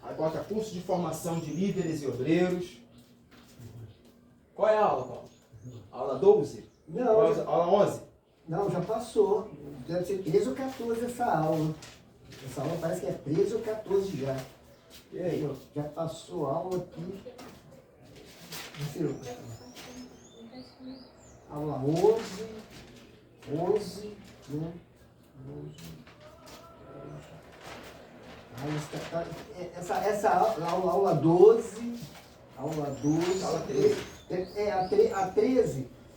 Aí bota curso de formação de líderes e obreiros. Qual é a aula, Paulo? Aula 12? Não, Aula 11? não, já passou. Deve ser 13 ou 14 essa aula. Essa aula parece que é 13 ou 14 já. E aí? Já passou a aula aqui. Aula 11, né? 11. Essa aula 12, aula 12, Aula 13.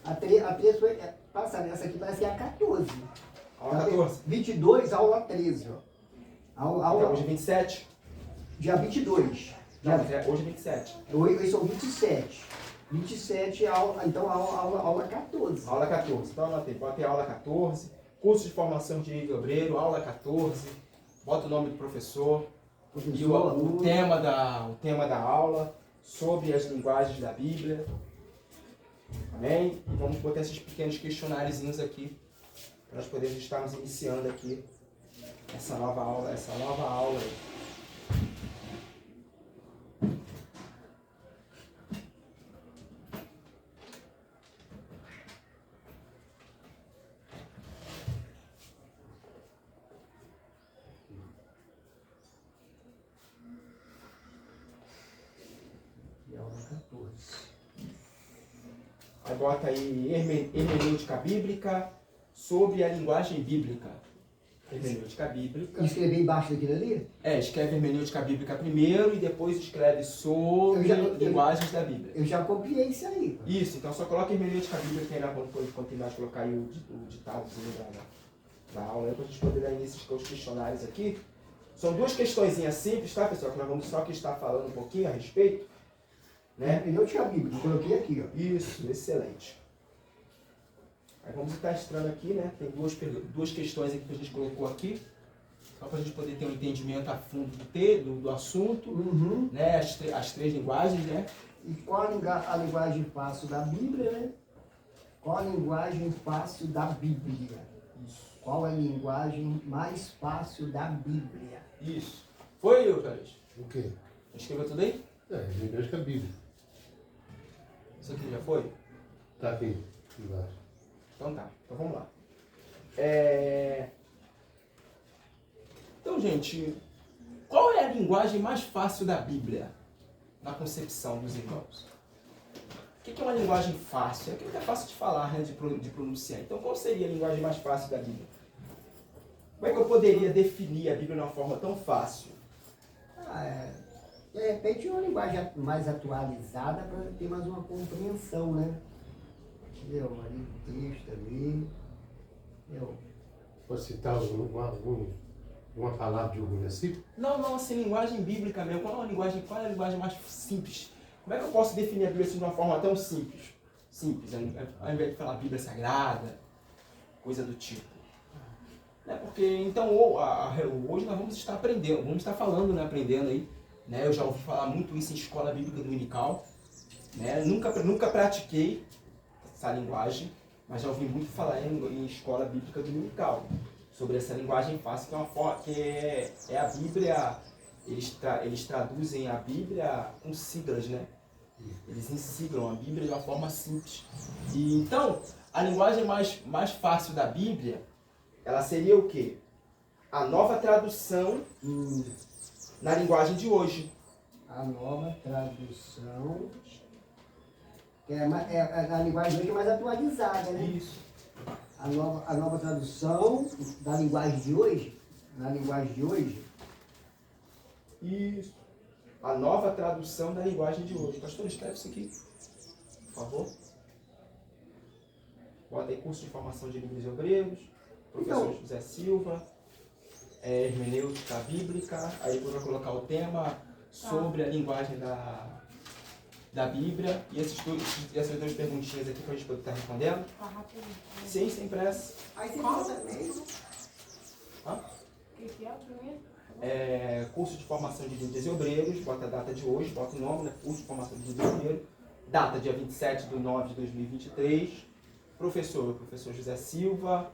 A 13 foi, passa nessa aqui, parece que é a 14. Aula 14. 22, aula 13, ó. Hoje é 27? Dia 22. Não, hoje é 27. Hoje são 27. 27, então aula 14. Aula 14. Então anotei. Botei aula 14. Curso de formação de líder obreiro, aula 14. Bota o nome do professor. E o tema da aula sobre as linguagens da Bíblia. Amém? E vamos botar esses pequenos questionáriozinhos aqui para nós podermos estarmos iniciando aqui essa nova aula aí. Aí bota aí hermenêutica bíblica sobre a linguagem bíblica. Hermenêutica bíblica. Escrever embaixo daquilo ali? Escreve hermenêutica bíblica primeiro e depois escreve sobre linguagens da Bíblia. Eu já copiei isso aí. Isso, então só coloca hermenêutica bíblica que aí nós vamos continuar a colocar aí o ditadozinho da aula, para a gente poder dar início aos questionários aqui. São duas questõezinhas simples, tá, pessoal? Que nós vamos só que estar falando um pouquinho a respeito. Né? Hermenêutica bíblica, eu coloquei aqui, ó. Isso, excelente. Aí vamos estar extraindo aqui, né? Tem duas questões aqui que a gente colocou aqui, só para a gente poder ter um entendimento a fundo do assunto, né? As três linguagens, né? E qual a linguagem fácil da Bíblia, né? Qual a linguagem fácil da Bíblia? Isso. Qual a linguagem mais fácil da Bíblia? Isso. Foi, Eucaristo? O quê? Escreveu tudo aí? Hermenêutica bíblica. Isso aqui já foi? Tá aqui embaixo. Então tá, então vamos lá. Então, gente, qual é a linguagem mais fácil da Bíblia na concepção dos irmãos? O que é uma linguagem fácil? É aquilo que é fácil de falar, né, de pronunciar. Então, qual seria a linguagem mais fácil da Bíblia? Como é que eu poderia definir a Bíblia de uma forma tão fácil? De repente, uma linguagem mais atualizada para ter mais uma compreensão, né? Entendeu? Ali o texto ali. Entendeu? Pode citar uma palavra de algum versículo? Não, assim, linguagem bíblica mesmo. Qual é a linguagem mais simples? Como é que eu posso definir a Bíblia assim, de uma forma tão simples? Simples, ao invés de falar Bíblia Sagrada, coisa do tipo. Né? Porque, então, hoje nós vamos estar aprendendo, vamos estar falando, né, aprendendo aí. Né? Eu já ouvi falar muito isso em escola bíblica dominical. Né? Nunca pratiquei essa linguagem, mas já ouvi muito falar em escola bíblica dominical. Sobre essa linguagem fácil, que é uma forma que é a Bíblia, eles traduzem a Bíblia com siglas, né? Eles ensigram a Bíblia de uma forma simples. E então, a linguagem mais fácil da Bíblia, ela seria o quê? A nova tradução na linguagem de hoje. A nova tradução, que a linguagem de hoje é mais atualizada, né? Isso. A nova tradução da linguagem de hoje, Isso. A nova tradução da linguagem de hoje. Pastor, escreve isso aqui, por favor. Bota aí curso de formação de líderes obreiros, professor José Silva, hermenêutica bíblica, aí depois vai colocar o tema sobre a linguagem da Bíblia e essas duas perguntinhas aqui para a gente poder estar respondendo. Sim, sem pressa. Aí você fala também. Curso de formação de líderes e obreiros, bota a data de hoje, bota o nome, né? Curso de formação de líderes e obreiros, data dia 27/9/2023, professor José Silva,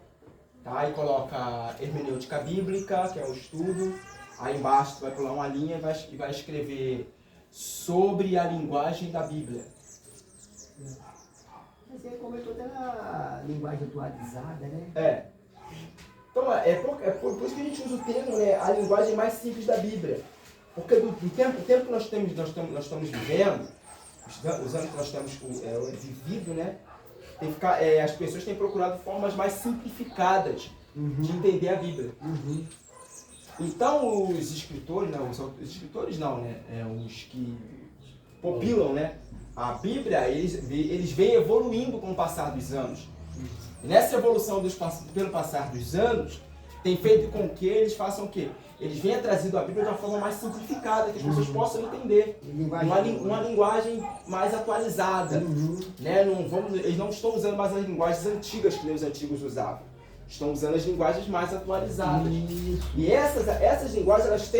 tá? E coloca hermenêutica bíblica, que é o estudo, Aí embaixo tu vai pular uma linha e vai escrever sobre a linguagem da Bíblia. Você comentou até na linguagem atualizada, né? É. Então por isso que a gente usa o termo, né, a linguagem mais simples da Bíblia. Porque do tempo que nós estamos vivendo, os anos que nós temos vivido, né, tem que ficar, as pessoas têm procurado formas mais simplificadas de entender a Bíblia. Então os escritores, não, os escritores não, né, os que compilam, né, a Bíblia, eles vêm evoluindo com o passar dos anos. E nessa evolução pelo passar dos anos, tem feito com que eles façam o quê? Eles venham trazido a Bíblia de uma forma mais simplificada, que as pessoas possam entender. Uma linguagem mais atualizada. Né? Eles não estão usando mais as linguagens antigas que nem os antigos usavam. Estão usando as linguagens mais atualizadas. E essas linguagens,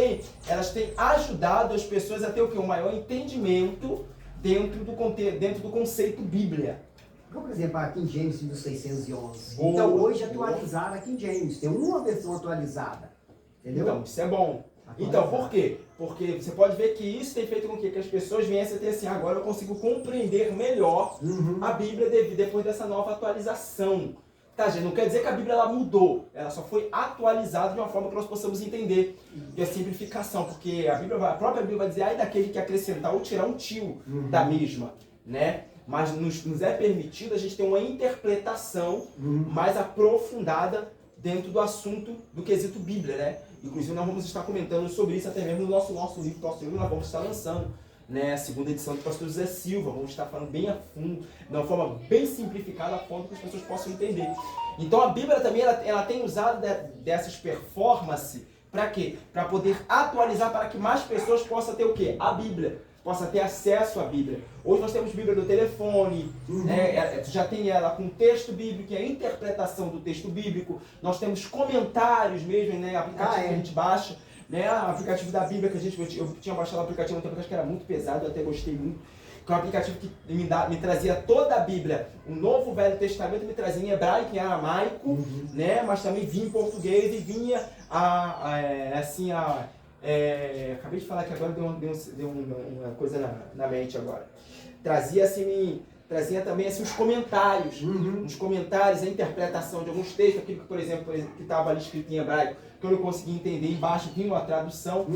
elas têm ajudado as pessoas a ter o quê? Um maior entendimento dentro do conceito Bíblia. Por exemplo, a King James 1611. Então, hoje atualizada a King James. Tem uma versão atualizada. Entendeu? Então, isso é bom. Então, por quê? Porque você pode ver que isso tem feito com que as pessoas venham a ter assim, agora eu consigo compreender melhor a Bíblia depois dessa nova atualização. Tá, gente, não quer dizer que a Bíblia ela mudou, ela só foi atualizada de uma forma que nós possamos entender. E a simplificação, porque a própria Bíblia vai dizer, ai daquele que acrescentar ou tirar um tio da mesma, né? Mas nos é permitido a gente ter uma interpretação mais aprofundada dentro do assunto do quesito Bíblia, né? Inclusive nós vamos estar comentando sobre isso até mesmo no nosso livro nós vamos estar lançando, né? A segunda edição do pastor José Silva, vamos estar falando bem a fundo, de uma forma bem simplificada, a forma que as pessoas possam entender. Então a Bíblia também ela tem usado dessas performances para quê? Para poder atualizar, para que mais pessoas possam ter o quê? A Bíblia. Possa ter acesso à Bíblia. Hoje nós temos Bíblia no telefone, né? Já tem ela com texto bíblico, e a interpretação do texto bíblico. Nós temos comentários mesmo, né? Aplicativo que a gente baixa, né? O aplicativo da Bíblia que eu tinha baixado o aplicativo no tempo, acho que era muito pesado, eu até gostei muito. Que é um aplicativo que me trazia toda a Bíblia. O Novo Velho Testamento me trazia em hebraico, em aramaico, né? Mas também vinha em português e vinha acabei de falar que agora deu uma coisa na mente agora. Trazia também assim, os comentários, a interpretação de alguns textos, aquilo que, por exemplo, que estava ali escrito em hebraico, que eu não conseguia entender, embaixo vinha uma tradução,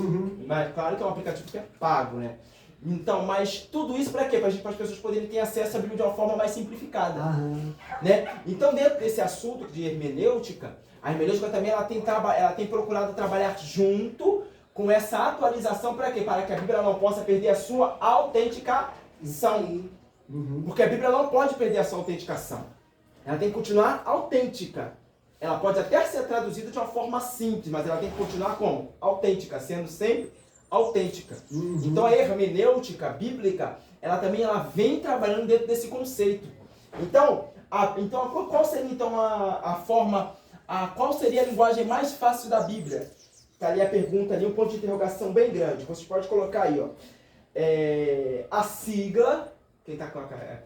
mas claro que é um aplicativo que é pago, né? Então, mas tudo isso para quê? Para as pessoas poderem ter acesso à Bíblia de uma forma mais simplificada. Né? Então, dentro desse assunto de hermenêutica, a hermenêutica também ela tem procurado trabalhar junto com essa atualização para quê? Para que a Bíblia não possa perder a sua autenticação. Porque a Bíblia não pode perder a sua autenticação. Ela tem que continuar autêntica. Ela pode até ser traduzida de uma forma simples, mas ela tem que continuar como? Autêntica, sendo sempre autêntica. Então a hermenêutica bíblica, ela vem trabalhando dentro desse conceito. Então qual seria então a forma, qual seria a linguagem mais fácil da Bíblia? Está ali a pergunta, ali um ponto de interrogação bem grande. Vocês podem colocar aí, ó. A sigla, quem tá com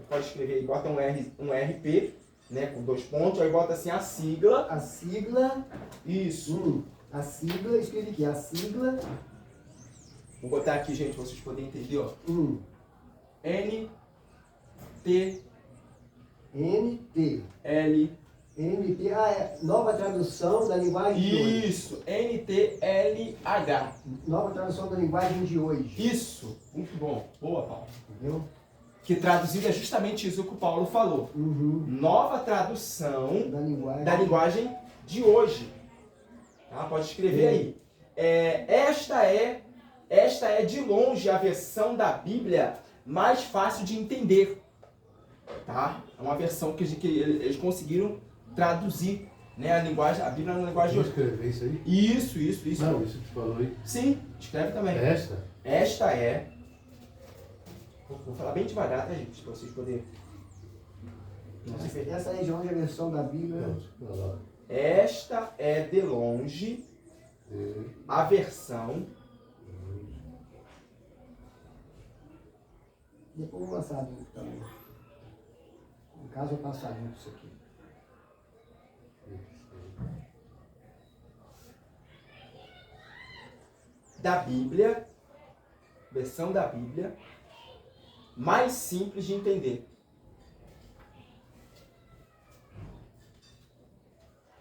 pode escrever aí, bota um RP, né, com 2 pontos, aí bota assim a sigla. A sigla. Isso. A sigla, escreve aqui, a sigla. Vou botar aqui, gente, para vocês poderem entender, ó. NT. Nova tradução da linguagem de hoje. Isso, NTLH. Nova tradução da linguagem de hoje. Isso, muito bom. Boa, Paulo. Entendeu? Que traduzido é justamente isso que o Paulo falou. Nova tradução da linguagem de hoje. Tá? Pode escrever aí. Esta é de longe a versão da Bíblia mais fácil de entender. Tá? É uma versão que eles conseguiram traduzir, né, a Bíblia na linguagem de hoje. Escrever isso aí? Isso. Não, isso que tu falou aí. Sim, escreve também. Esta é... Vou falar bem devagar, tá, gente? Para vocês poderem... Essa é de longe a versão da Bíblia. Esta é de longe a versão... Depois eu vou passar junto também. No caso, eu passo junto isso aqui. da Bíblia, mais simples de entender.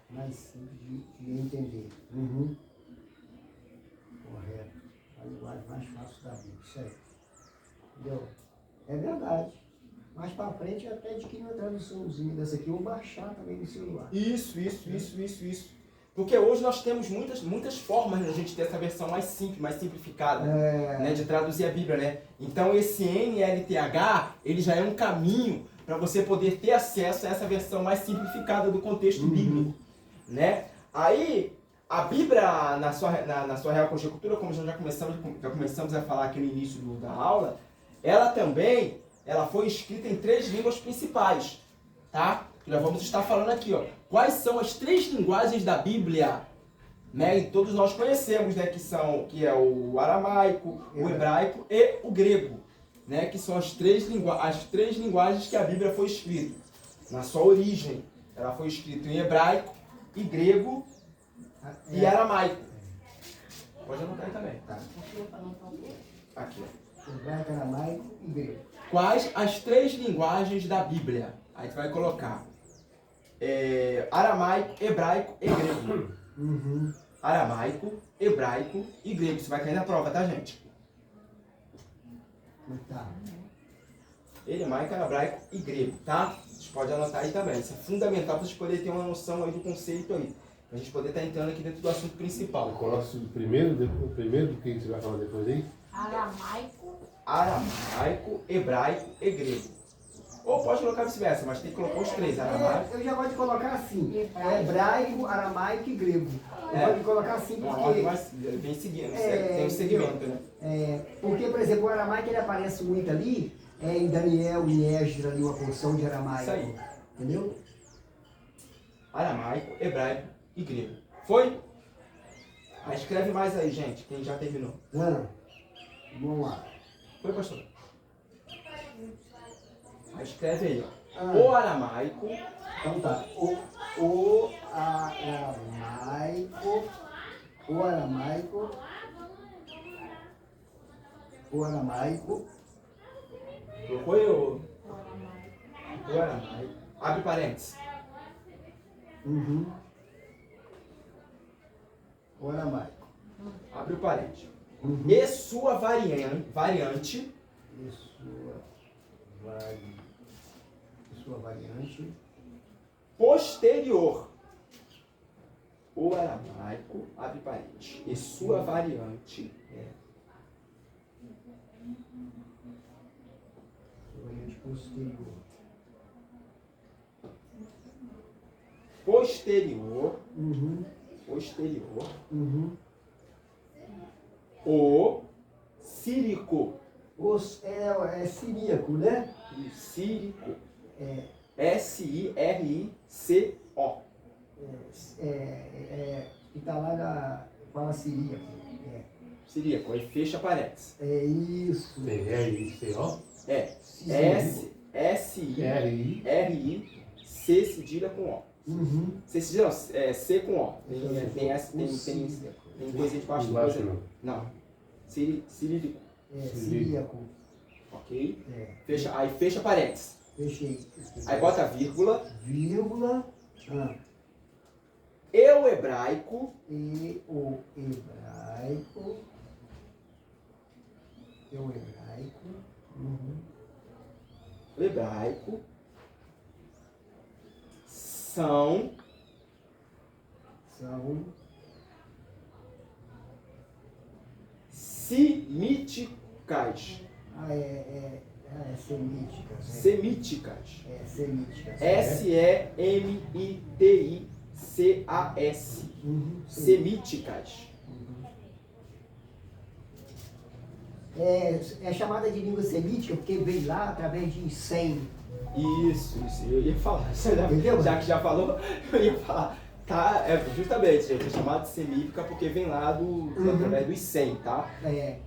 Mais simples de entender. Uhum. Correto. A linguagem mais fácil da Bíblia. Isso aí. Entendeu? É verdade. Mais pra frente eu até adquiri uma traduçãozinha dessa aqui. Eu vou baixar também no celular. Isso. Porque hoje nós temos muitas formas de a gente ter essa versão mais simples, mais simplificada, né, de traduzir a Bíblia, né? Então esse NLTH, ele já é um caminho para você poder ter acesso a essa versão mais simplificada do contexto bíblico, né? Aí, a Bíblia, na sua Real Conjectura, como já começamos a falar aqui no início da aula, ela também foi escrita em 3 línguas principais, tá? Que nós vamos estar falando aqui, ó. Quais são as 3 linguagens da Bíblia, né? E todos nós conhecemos, né? Que é o aramaico, o hebraico e o grego, né? Que são as três linguagens que a Bíblia foi escrita. Na sua origem, ela foi escrita em hebraico, e grego e aramaico. Pode anotar aí também. Tá. Aqui, ó. Hebraico, aramaico e grego. Quais as 3 linguagens da Bíblia? Aí tu vai colocar aramaico, hebraico e grego. Uhum. Aramaico, hebraico e grego. Isso vai cair na prova, tá, gente? Tá. Aramaico, hebraico e grego, tá? Vocês podem anotar aí também. Isso é fundamental para vocês poderem ter uma noção aí do conceito aí. Pra gente poder estar entrando aqui dentro do assunto principal. Coloca o primeiro do que você vai falar depois aí? Aramaico, hebraico e grego. Ou pode colocar vice-versa, mas tem que colocar os 3. Aramaico. Eu já gosto de colocar assim: hebraico, aramaico e grego. Eu gosto de colocar assim Uma porque. ordem mais bem seguindo, tem um segmento, né? Porque, por exemplo, o aramaico ele aparece muito ali, em Daniel e Esdras, ali, uma porção de aramaico. Isso aí. Entendeu? Aramaico, hebraico e grego. Foi? Aí escreve mais aí, gente, quem já terminou. Vamos lá. Foi, pastor? Aí escreve aí, ó. Ah. O aramaico, Então tá. O aramaico. O aramaico. colocou aí o aramaico. Abre parênteses. Uhum. O aramaico. Abre o parênteses. Uhum. E sua variante, Sua variante. posterior. O aramaico, abre parênteses. E sua variante Variante posterior. posterior, Uhum. Uhum. o sírico. É siríaco, né? Sírico. É, S-I-R-I-C-O. que tá lá fala siríaco. Sírico. Aí fecha parênteses. É isso. Tem R-I-C-O? S-I-R-I-C cedilha com O. Uhum. C cedilha não, C com O. Tem S, tem coisa de baixo. Embaixo não. Não. Sírico. Siríaco. Ok? Aí fecha parênteses. Fechei. Aí bota vírgula. Vírgula. E o hebraico. E o hebraico. Uhum. O hebraico são semíticas. Semíticas. Semíticas. Semíticas. S-E-M-I-T-I-C-A-S. Semíticas. É chamada de língua semítica porque veio lá através de Sem. Isso. Eu ia falar. Entendeu? Já que já falou, eu ia falar. Tá, justamente, gente, é chamado de semítica porque vem lá através dos 100, tá?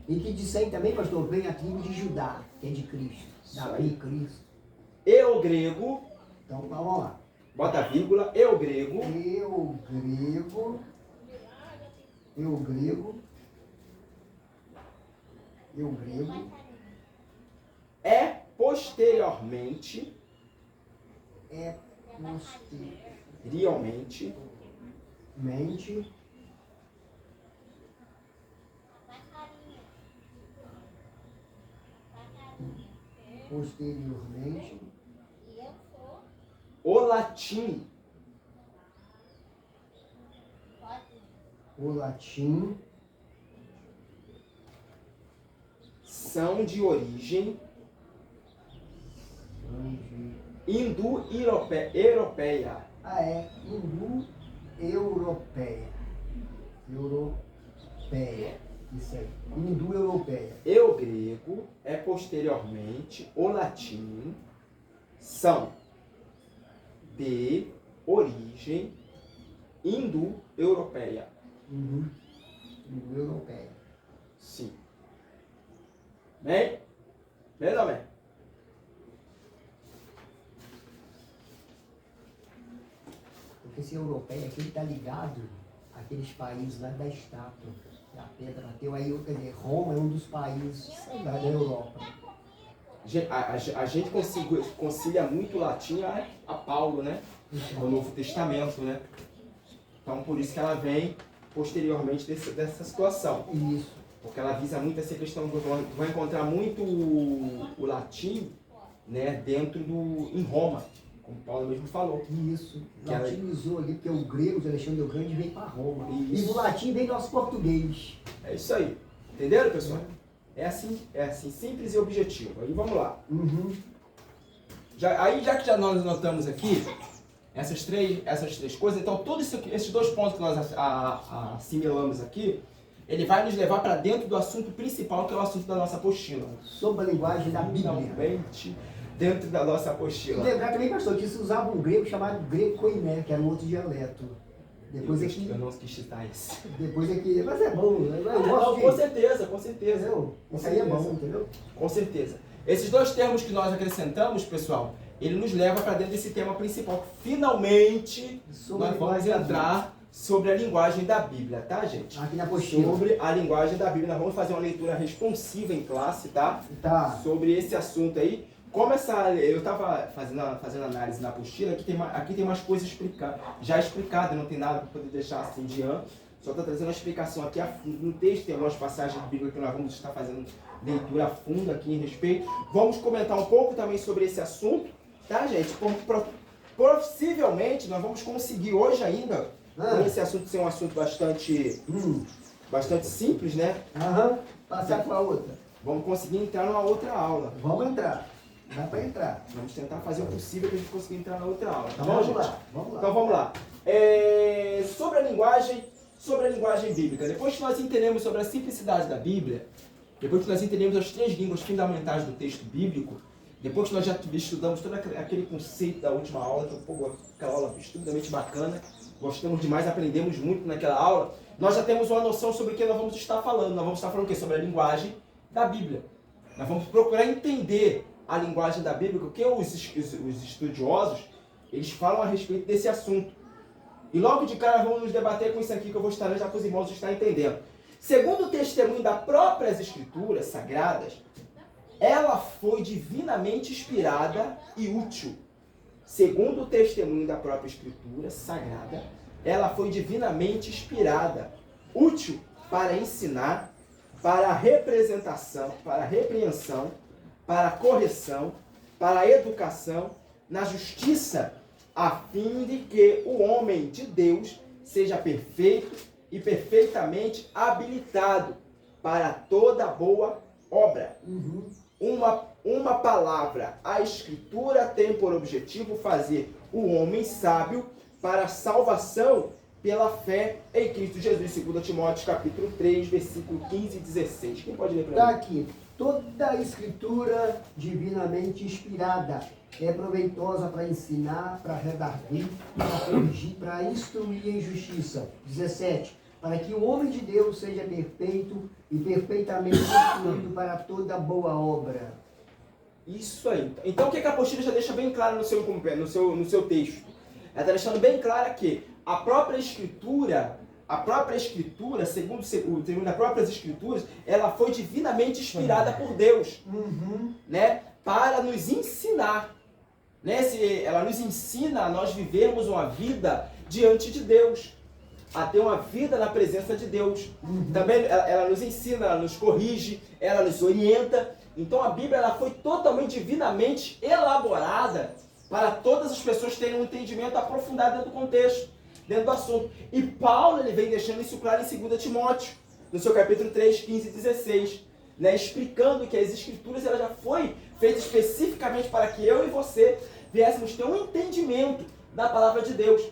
E que de Sem também, pastor, vem a tribo de Judá, que é de Cristo. Davi, Cristo. E o grego. Então vamos lá. Bota a vírgula. E o grego. Eu grego. É posteriormente, Posteriormente. Posteriormente. o latim são de origem indo-europeia. Indo-europeia. Isso aí. Indo-europeia. E o grego é posteriormente o latim, são de origem indo-europeia. Indo-europeia. Sim. Bem? Bem ou não bem? Porque esse europeia aqui está ligado àqueles países lá da estátua. A pedra bateu aí, quer dizer, Roma é um dos países da Europa. A gente concilia muito o latim a Paulo, né? No Novo Testamento, né? Então, por isso que ela vem posteriormente dessa situação. Isso. Porque ela visa muito essa questão, tu vai encontrar muito o latim, né, em Roma, como Paulo mesmo falou. Isso. Latinizou ali, porque o grego de Alexandre o Grande veio para Roma. Isso. E do latim vem nosso português. É isso aí. Entenderam, pessoal? É assim, simples e objetivo. Aí vamos lá. Já que nós notamos aqui essas três coisas, então todos esses dois pontos que nós assimilamos aqui, ele vai nos levar para dentro do assunto principal, que é o assunto da nossa apostila. Sobre a linguagem da Bíblia. Finalmente, dentro da nossa apostila. E lembrar também, pastor, que se usava um grego chamado grego koiné, que era um outro dialeto. Depois é que... Eu não quis citar esse. Depois é que... Mas é bom, eu gosto de... Com certeza. Isso aí é bom, entendeu? Com certeza. Esses dois termos que nós acrescentamos, pessoal, ele nos leva para dentro desse tema principal. Finalmente, nós vamos entrar sobre a linguagem da Bíblia, tá, gente? Aqui na apostila. Sobre a linguagem da Bíblia. Nós vamos fazer uma leitura responsiva em classe, tá? Tá. Sobre esse assunto aí. Como eu estava fazendo análise na apostila, aqui tem umas coisas já explicadas, não tem nada para poder deixar assim de ano. Só estou trazendo uma explicação aqui a fundo no texto, tem algumas passagens da Bíblia que nós vamos estar fazendo leitura a fundo aqui em respeito. Vamos comentar um pouco também sobre esse assunto, tá, gente? Possivelmente nós vamos conseguir hoje ainda, com esse assunto ser um assunto bastante simples, né? Passar para outra. Vamos conseguir entrar numa outra aula. Vamos entrar. Dá para entrar. Vamos tentar fazer o possível para a gente conseguir entrar na outra aula, tá bom, Vamos gente? lá, vamos lá. Então vamos lá. Sobre a linguagem bíblica, depois que nós entendemos sobre a simplicidade da Bíblia, depois que nós entendemos as três línguas fundamentais do texto bíblico, depois que nós já estudamos todo aquele conceito da última aula, que foi aquela aula estupidamente bacana, gostamos demais, aprendemos muito naquela aula, nós já temos uma noção sobre o que nós vamos estar falando. Nós vamos estar falando o quê? Sobre a linguagem da Bíblia. Nós vamos procurar entender a linguagem da Bíblia, porque os estudiosos, eles falam a respeito desse assunto. E logo de cara vamos nos debater com isso aqui que eu vou estar já para os irmãos estar entendendo. Segundo o testemunho das próprias Escrituras Sagradas, ela foi divinamente inspirada e útil. Segundo o testemunho da própria Escritura Sagrada, ela foi divinamente inspirada, útil para ensinar, para a representação, para a repreensão, para a correção, para a educação, na justiça, a fim de que o homem de Deus seja perfeito e perfeitamente habilitado para toda boa obra. Uma palavra, a Escritura tem por objetivo fazer o homem sábio para a salvação pela fé em Cristo Jesus, 2 Timóteo capítulo 3, versículo 15 e 16. Quem pode ler para mim? Está aqui. Toda a Escritura divinamente inspirada é proveitosa para ensinar, para redarguir, para corrigir, para instruir em justiça. 17. Para que o homem de Deus seja perfeito e perfeitamente instruído para toda boa obra. Isso aí. Então o que a apostila já deixa bem claro no seu texto? Ela está deixando bem claro que a própria Escritura, a própria Escritura, segundo as próprias Escrituras, ela foi divinamente inspirada por Deus, né? Para nos ensinar. Né? Ela nos ensina a nós vivermos uma vida diante de Deus, a ter uma vida na presença de Deus. Também ela nos ensina, ela nos corrige, ela nos orienta. Então a Bíblia ela foi totalmente divinamente elaborada para todas as pessoas terem um entendimento aprofundado dentro do contexto, dentro do assunto. E Paulo ele vem deixando isso claro em 2 Timóteo, no seu capítulo 3, 15 e 16, né? Explicando que as Escrituras ela já foi feita especificamente para que eu e você viéssemos ter um entendimento da palavra de Deus.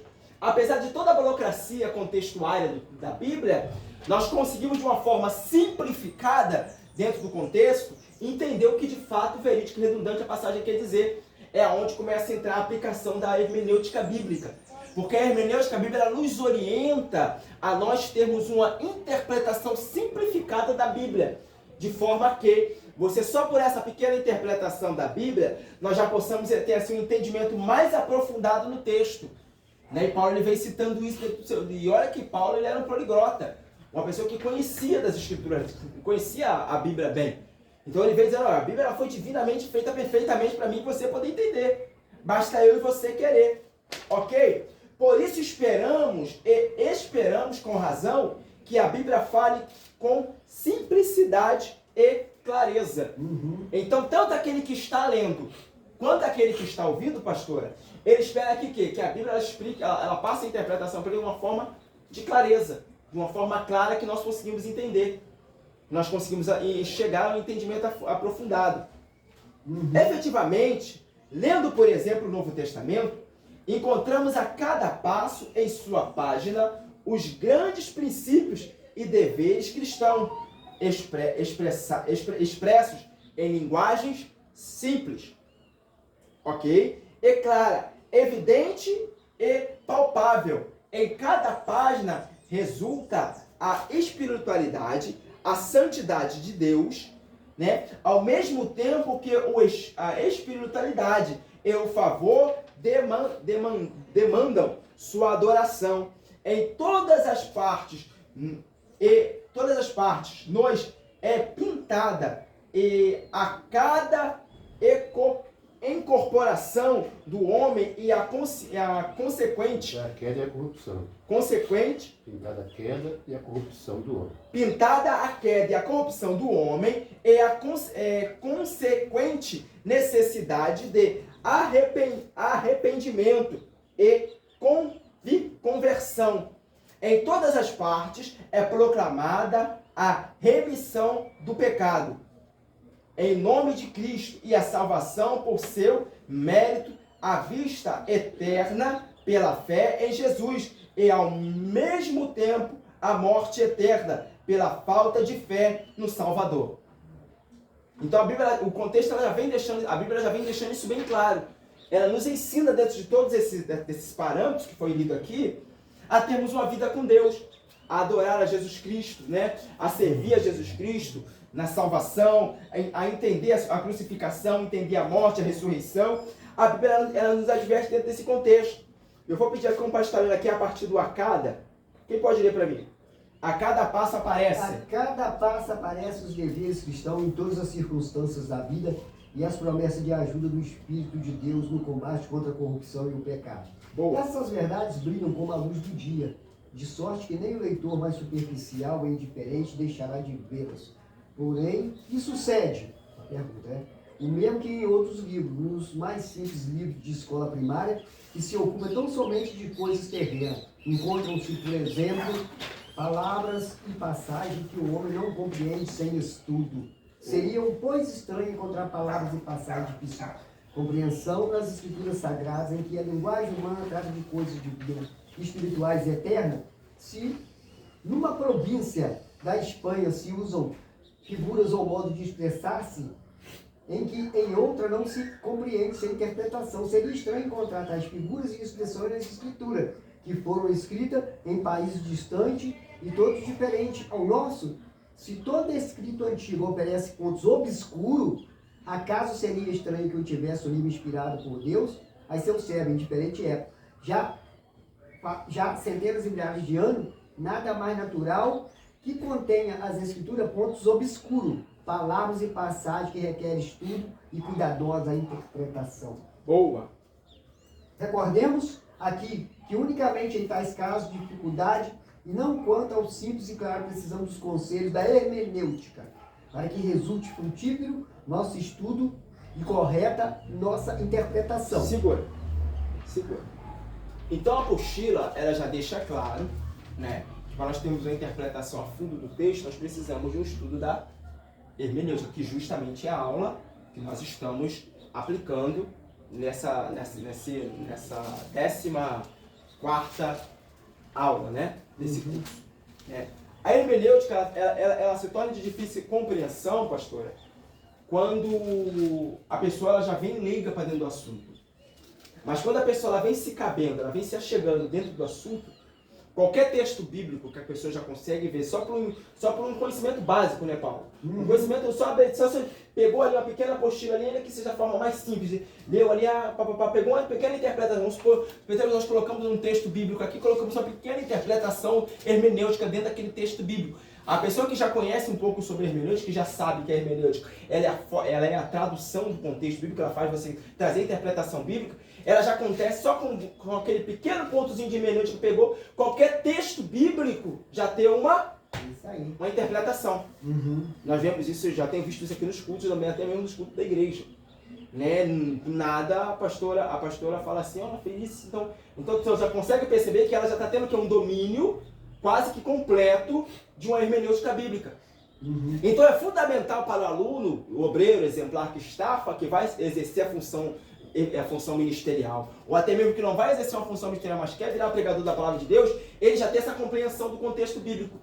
Apesar de toda a burocracia contextuária da Bíblia, nós conseguimos de uma forma simplificada, dentro do contexto, entender o que de fato verídico e redundante a passagem quer dizer. É onde começa a entrar a aplicação da hermenêutica bíblica. Porque a hermenêutica bíblica ela nos orienta a nós termos uma interpretação simplificada da Bíblia. De forma que você só por essa pequena interpretação da Bíblia, nós já possamos ter assim, um entendimento mais aprofundado no texto. Né? E Paulo ele vem citando isso. E olha que Paulo ele era um poliglota. Uma pessoa que conhecia das Escrituras, conhecia a Bíblia bem. Então ele vem dizendo, a Bíblia ela foi divinamente feita perfeitamente para mim e você poder entender. Basta eu e você querer. Ok? Por isso esperamos com razão que a Bíblia fale com simplicidade e clareza. Então, tanto aquele que está lendo, quanto aquele que está ouvindo, pastora, ele espera que a Bíblia ela explique, ela passe a interpretação para ele de uma forma de clareza, de uma forma clara que nós conseguimos entender. Nós conseguimos chegar a um entendimento aprofundado. Efetivamente, lendo, por exemplo, o Novo Testamento, encontramos a cada passo em sua página os grandes princípios e deveres cristãos, expressos em linguagens simples, ok? E clara, evidente e palpável. Em cada página resulta a espiritualidade, a santidade de Deus, né? Ao mesmo tempo que a espiritualidade e o favor demandam sua adoração. Em todas as partes nos é pintada e a cada incorporação do homem e a consequente A queda e a corrupção. Consequente. Pintada a queda e a corrupção do homem. Pintada a queda e a corrupção do homem e a consequente necessidade de arrependimento e conversão. Em todas as partes é proclamada a remissão do pecado, em nome de Cristo, e a salvação por seu mérito, a vista eterna pela fé em Jesus, e ao mesmo tempo a morte eterna pela falta de fé no Salvador. Então a Bíblia, o contexto a Bíblia já vem deixando isso bem claro. Ela nos ensina, dentro de todos desses parâmetros que foi lido aqui, a termos uma vida com Deus, a adorar a Jesus Cristo, né? A servir a Jesus Cristo na salvação, a entender a crucificação, entender a morte, a ressurreição. A Bíblia ela nos adverte dentro desse contexto. Eu vou pedir como o pastor está lendo aqui a partir do Acada. Quem pode ler para mim? A cada passo aparece. A cada passo aparecem os deveres cristãos em todas as circunstâncias da vida e as promessas de ajuda do Espírito de Deus no combate contra a corrupção e o pecado. Boa. Essas verdades brilham como a luz do dia, de sorte que nem o leitor mais superficial e indiferente deixará de vê-las. Porém, que sucede? A pergunta é o mesmo que em outros livros, nos mais simples livros de escola primária, que se ocupam tão somente de coisas terrenas. Encontram-se, por exemplo, palavras e passagens que o homem não compreende sem estudo. Seria, pois, estranho encontrar palavras e passagens de difícil compreensão nas escrituras sagradas, em que a linguagem humana trata de coisas divinas, espirituais e eternas, se numa província da Espanha se usam figuras ou modo de expressar-se, em que em outra não se compreende sem interpretação. Seria estranho encontrar tais figuras e expressões nas escrituras, que foram escritas em países distantes e todos diferentes ao nosso. Se todo escrito antigo oferece contos obscuros, acaso seria estranho que eu tivesse um livro inspirado por Deus a seu servo em diferente época, já centenas e milhares de anos, nada mais natural que contenha as escrituras pontos obscuros, palavras e passagens que requerem estudo e cuidadosa interpretação. Boa. Recordemos aqui que unicamente em tais casos de dificuldade e não quanto ao simples e claro precisamos dos conselhos da hermenêutica, para que resulte frutífero nosso estudo e correta nossa interpretação. Segura. Então a apostila, ela já deixa claro, né, que para nós termos uma interpretação a fundo do texto, nós precisamos de um estudo da hermenêutica, que justamente é a aula que nós estamos aplicando nessa 14ª aula, né, desse curso. A hermenêutica, ela se torna de difícil compreensão, pastora, quando a pessoa ela já vem leiga para dentro do assunto. Mas quando a pessoa ela vem se cabendo, ela vem se achegando dentro do assunto, qualquer texto bíblico que a pessoa já consegue ver, só por um conhecimento básico, né, Paulo? Um conhecimento, só você pegou ali uma pequena apostila ali, ainda que seja a forma mais simples, leu ali, pegou uma pequena interpretação, vamos supor, nós colocamos um texto bíblico aqui, colocamos uma pequena interpretação hermenêutica dentro daquele texto bíblico. A pessoa que já conhece um pouco sobre hermenêutica, que já sabe que a hermenêutica ela é a tradução do contexto bíblico, ela faz você trazer a interpretação bíblica, ela já acontece só com aquele pequeno pontozinho de hermenêutica que pegou, qualquer texto bíblico já tem uma interpretação. Nós vemos isso, eu já tenho visto isso aqui nos cultos, também até mesmo nos cultos da igreja. Né? Nada, a pastora fala assim, ó, feliz, então você já consegue perceber que ela já está tendo que um domínio quase que completo de uma hermenêutica bíblica. Então é fundamental para o aluno, o obreiro exemplar que vai exercer a função ministerial, ou até mesmo que não vai exercer uma função ministerial, mas quer virar pregador da palavra de Deus, ele já tem essa compreensão do contexto bíblico.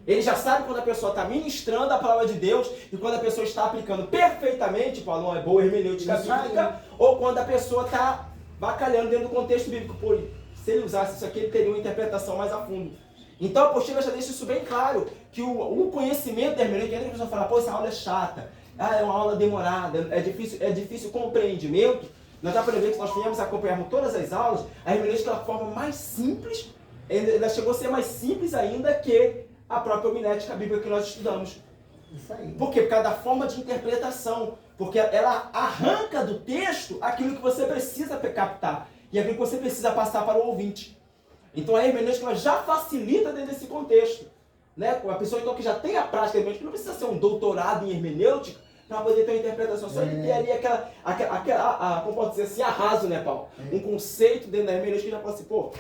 Ele já sabe quando a pessoa está ministrando a palavra de Deus e quando a pessoa está aplicando perfeitamente, para uma boa hermenêutica bíblica, ou quando a pessoa está bacalhando dentro do contexto bíblico. Pô, se ele usasse isso aqui, ele teria uma interpretação mais a fundo. Então a apostila já deixa isso bem claro, que o conhecimento da hermenêutica, a pessoa fala, pô, essa aula é chata, é uma aula demorada, é difícil o compreendimento. Nós já podemos ver que nós viemos acompanharmos todas as aulas, a hermenêutica é uma forma mais simples, ela chegou a ser mais simples ainda que a própria homilética bíblica que nós estudamos. Isso aí. Por quê? Por causa da forma de interpretação, porque ela arranca do texto aquilo que você precisa captar e aquilo que você precisa passar para o ouvinte. Então a hermenêutica já facilita dentro desse contexto. Né? A pessoa então, que já tem a prática hermenêutica, não precisa ser um doutorado em hermenêutica para poder ter uma interpretação. Só ele ter ali como pode dizer assim, arraso, né, Paulo? Um conceito dentro da hermenêutica que já pode assim, pô,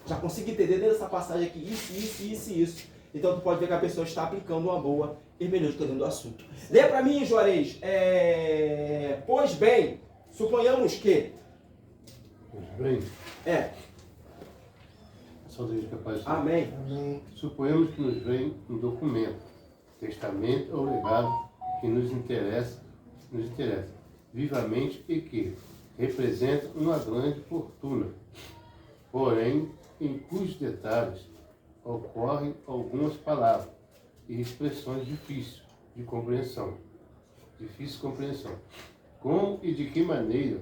já consegui entender dentro dessa passagem aqui isso. Então tu pode ver que a pessoa está aplicando uma boa hermenêutica dentro do assunto. Lê para mim, Juarez. Pois bem, suponhamos que... Amém. Suponhamos que nos vem um documento, testamento ou legado que nos interessa vivamente e que representa uma grande fortuna, porém em cujos detalhes ocorrem algumas palavras e expressões difíceis de compreensão. Como e de que maneira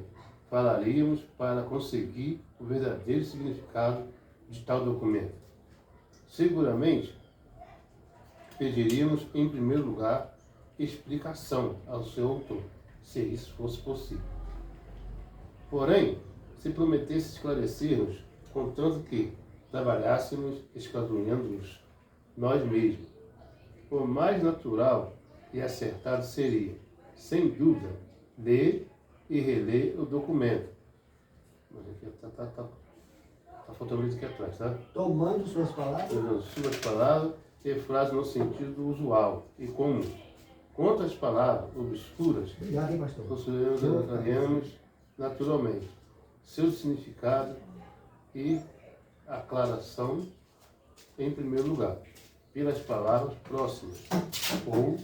falaríamos para conseguir o verdadeiro significado de tal documento? Seguramente, pediríamos, em primeiro lugar, explicação ao seu autor, se isso fosse possível. Porém, se prometesse esclarecer-nos, contanto que trabalhássemos esquadrinhando-nos nós mesmos, o mais natural e acertado seria, sem dúvida, ler e reler o documento. Mas aqui está faltando isso aqui atrás, tá? Tomando suas palavras. Tomando suas palavras e frases no sentido usual e comum. Quanto às palavras obscuras, Obrigado, hein, pastor? consideramos naturalmente seu significado e aclaração em primeiro lugar, pelas palavras próximas ou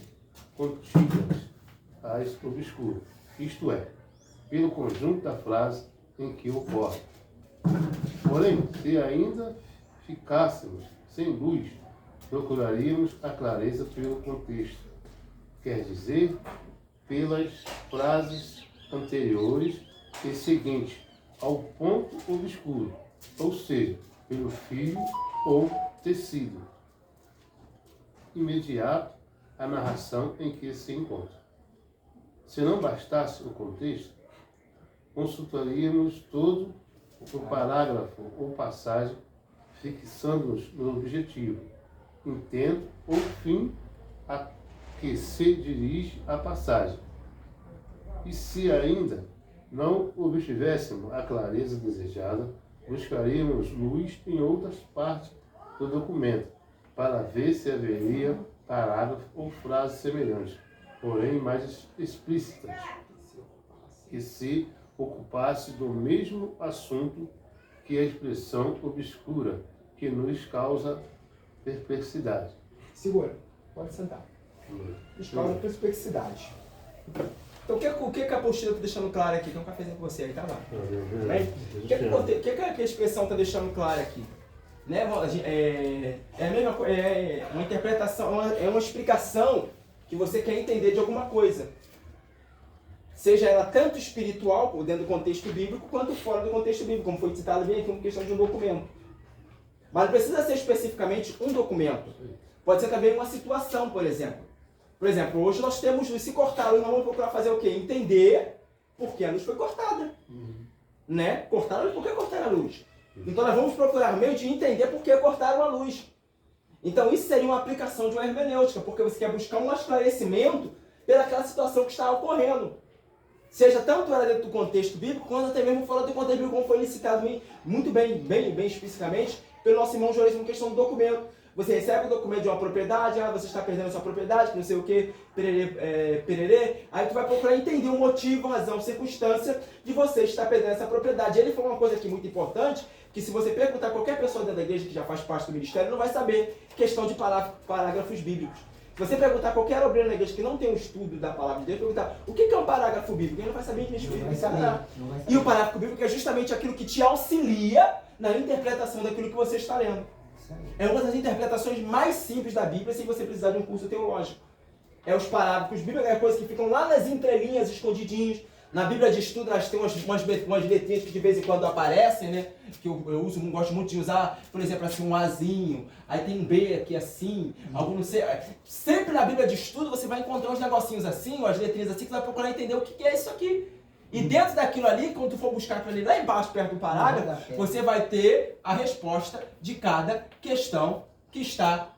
contíguas às obscuras, isto é, pelo conjunto da frase em que ocorre. Porém, se ainda ficássemos sem luz, procuraríamos a clareza pelo contexto, quer dizer, pelas frases anteriores e seguintes ao ponto obscuro, ou seja, pelo fio ou tecido imediato à narração em que se encontra. Se não bastasse o contexto, consultaríamos todo o parágrafo ou passagem, fixando-nos no objetivo, intento ou fim a que se dirige a passagem. E se ainda não obtivéssemos a clareza desejada, buscaríamos luz em outras partes do documento, para ver se haveria parágrafo ou frase semelhante, porém mais explícitas, que se ocupasse do mesmo assunto que a expressão obscura que nos causa perplexidade. Segura, pode sentar. Nos causa perplexidade. Então, o que a apostila está deixando claro aqui? Tem um cafezinho com você aí, tá lá. O que a expressão está deixando claro aqui? Né? É a mesma coisa, é uma interpretação, é uma explicação que você quer entender de alguma coisa. Seja ela tanto espiritual, dentro do contexto bíblico, quanto fora do contexto bíblico, como foi citado bem aqui, uma questão de um documento. Mas não precisa ser especificamente um documento. Pode ser também uma situação, por exemplo. Por exemplo, hoje nós temos luz. Se cortar a luz, nós vamos procurar fazer o quê? Entender por que a luz foi cortada. Né? Cortaram a luz, por que cortaram a luz? Então nós vamos procurar meio de entender por que cortaram a luz. Então isso seria uma aplicação de uma hermenêutica, porque você quer buscar um esclarecimento pelaquela situação que está ocorrendo. Seja tanto ela dentro do contexto bíblico, quanto até mesmo fora do contexto bíblico, como foi citado muito bem explicitamente pelo nosso irmão Joris, uma questão do documento. Você recebe o documento de uma propriedade, você está perdendo a sua propriedade, não sei o que, pererê, aí tu vai procurar entender o motivo, a razão, a circunstância de você estar perdendo essa propriedade. Ele falou uma coisa aqui muito importante, que se você perguntar a qualquer pessoa dentro da igreja que já faz parte do ministério, não vai saber questão de parágrafos bíblicos. Se você perguntar a qualquer obreiro na igreja que não tem um estudo da palavra de Deus, perguntar o que é um parágrafo bíblico, ele não vai saber respeito. E o parágrafo bíblico é justamente aquilo que te auxilia na interpretação daquilo que você está lendo. É uma das interpretações mais simples da Bíblia sem você precisar de um curso teológico. É os parágrafos bíblicos, é coisas que ficam lá nas entrelinhas, escondidinhos. Na Bíblia de estudo, elas têm umas letrinhas que de vez em quando aparecem, né? Que eu gosto muito de usar, por exemplo, assim, um Azinho, aí tem um B aqui assim, algum não sei. Sempre na Bíblia de estudo você vai encontrar uns negocinhos assim, umas letrinhas assim, que você vai procurar entender o que é isso aqui. E dentro daquilo ali, quando tu for buscar aquilo ali lá embaixo, perto do parágrafo, você vai ter a resposta de cada questão que está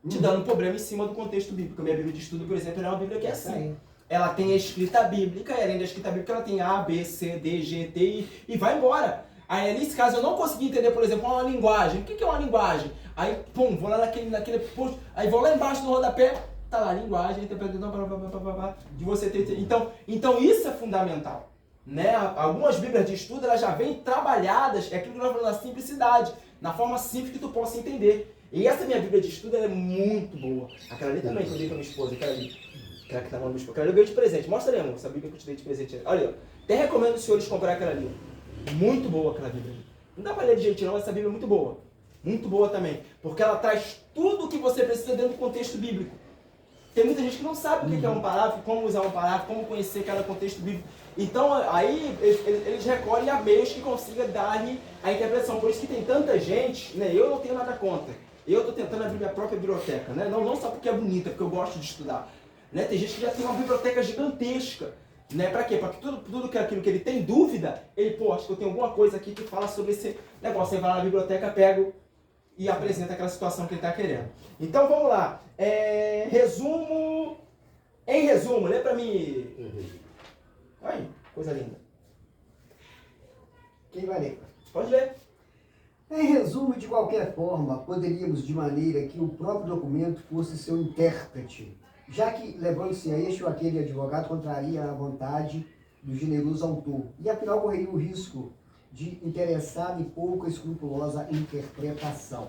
te dando um problema em cima do contexto bíblico. A minha Bíblia de estudo, por exemplo, é uma Bíblia que é assim. Ela tem a escrita bíblica, e além da escrita bíblica, ela tem A, B, C, D, G, T, e vai embora. Aí, nesse caso, eu não consegui entender, por exemplo, uma linguagem. O que é uma linguagem? Aí, pum, vou lá naquele post, aí vou lá embaixo no rodapé, tá lá, linguagem, interpretação, de você ter... Então isso é fundamental. Né? Algumas bíblias de estudo elas já vêm trabalhadas, é aquilo que nós falamos, na simplicidade, na forma simples que tu possa entender. E essa minha bíblia de estudo ela é muito boa. Aquela ali também que eu dei pra minha esposa, aquela ali. Aquela que tá mandando esposa. Aquela ali eu ganhei de presente. Mostra ali, amor, essa bíblia que eu te dei de presente. Olha aí, ó. Até recomendo os senhores comprar aquela ali. Muito boa aquela bíblia. Não dá pra ler de jeitinho não, mas essa bíblia é muito boa. Muito boa também. Porque ela traz tudo o que você precisa dentro do contexto bíblico. Tem muita gente que não sabe o que é um parágrafo, como usar um parágrafo, como conhecer cada contexto bíblico. Então, aí, eles recolhem a meios que consiga dar-lhe a interpretação. Por isso que tem tanta gente, né? Eu não tenho nada contra. Eu estou tentando abrir minha própria biblioteca, né? Não só porque é bonita, porque eu gosto de estudar. Né? Tem gente que já tem uma biblioteca gigantesca. Né? Para quê? Para que tudo aquilo que ele tem dúvida, ele, pô, acho que eu tenho alguma coisa aqui que fala sobre esse negócio. Aí vai lá na biblioteca, pega e apresenta aquela situação que ele está querendo. Então, vamos lá. Resumo... Em resumo, lê para mim... Aí, coisa linda. Quem vai ler? Pode ler. Em resumo, de qualquer forma, poderíamos, de maneira que o próprio documento fosse seu intérprete, já que, levando-se a este ou aquele advogado, contraria a vontade do generoso autor, e afinal correria o risco de interessada e pouco escrupulosa interpretação.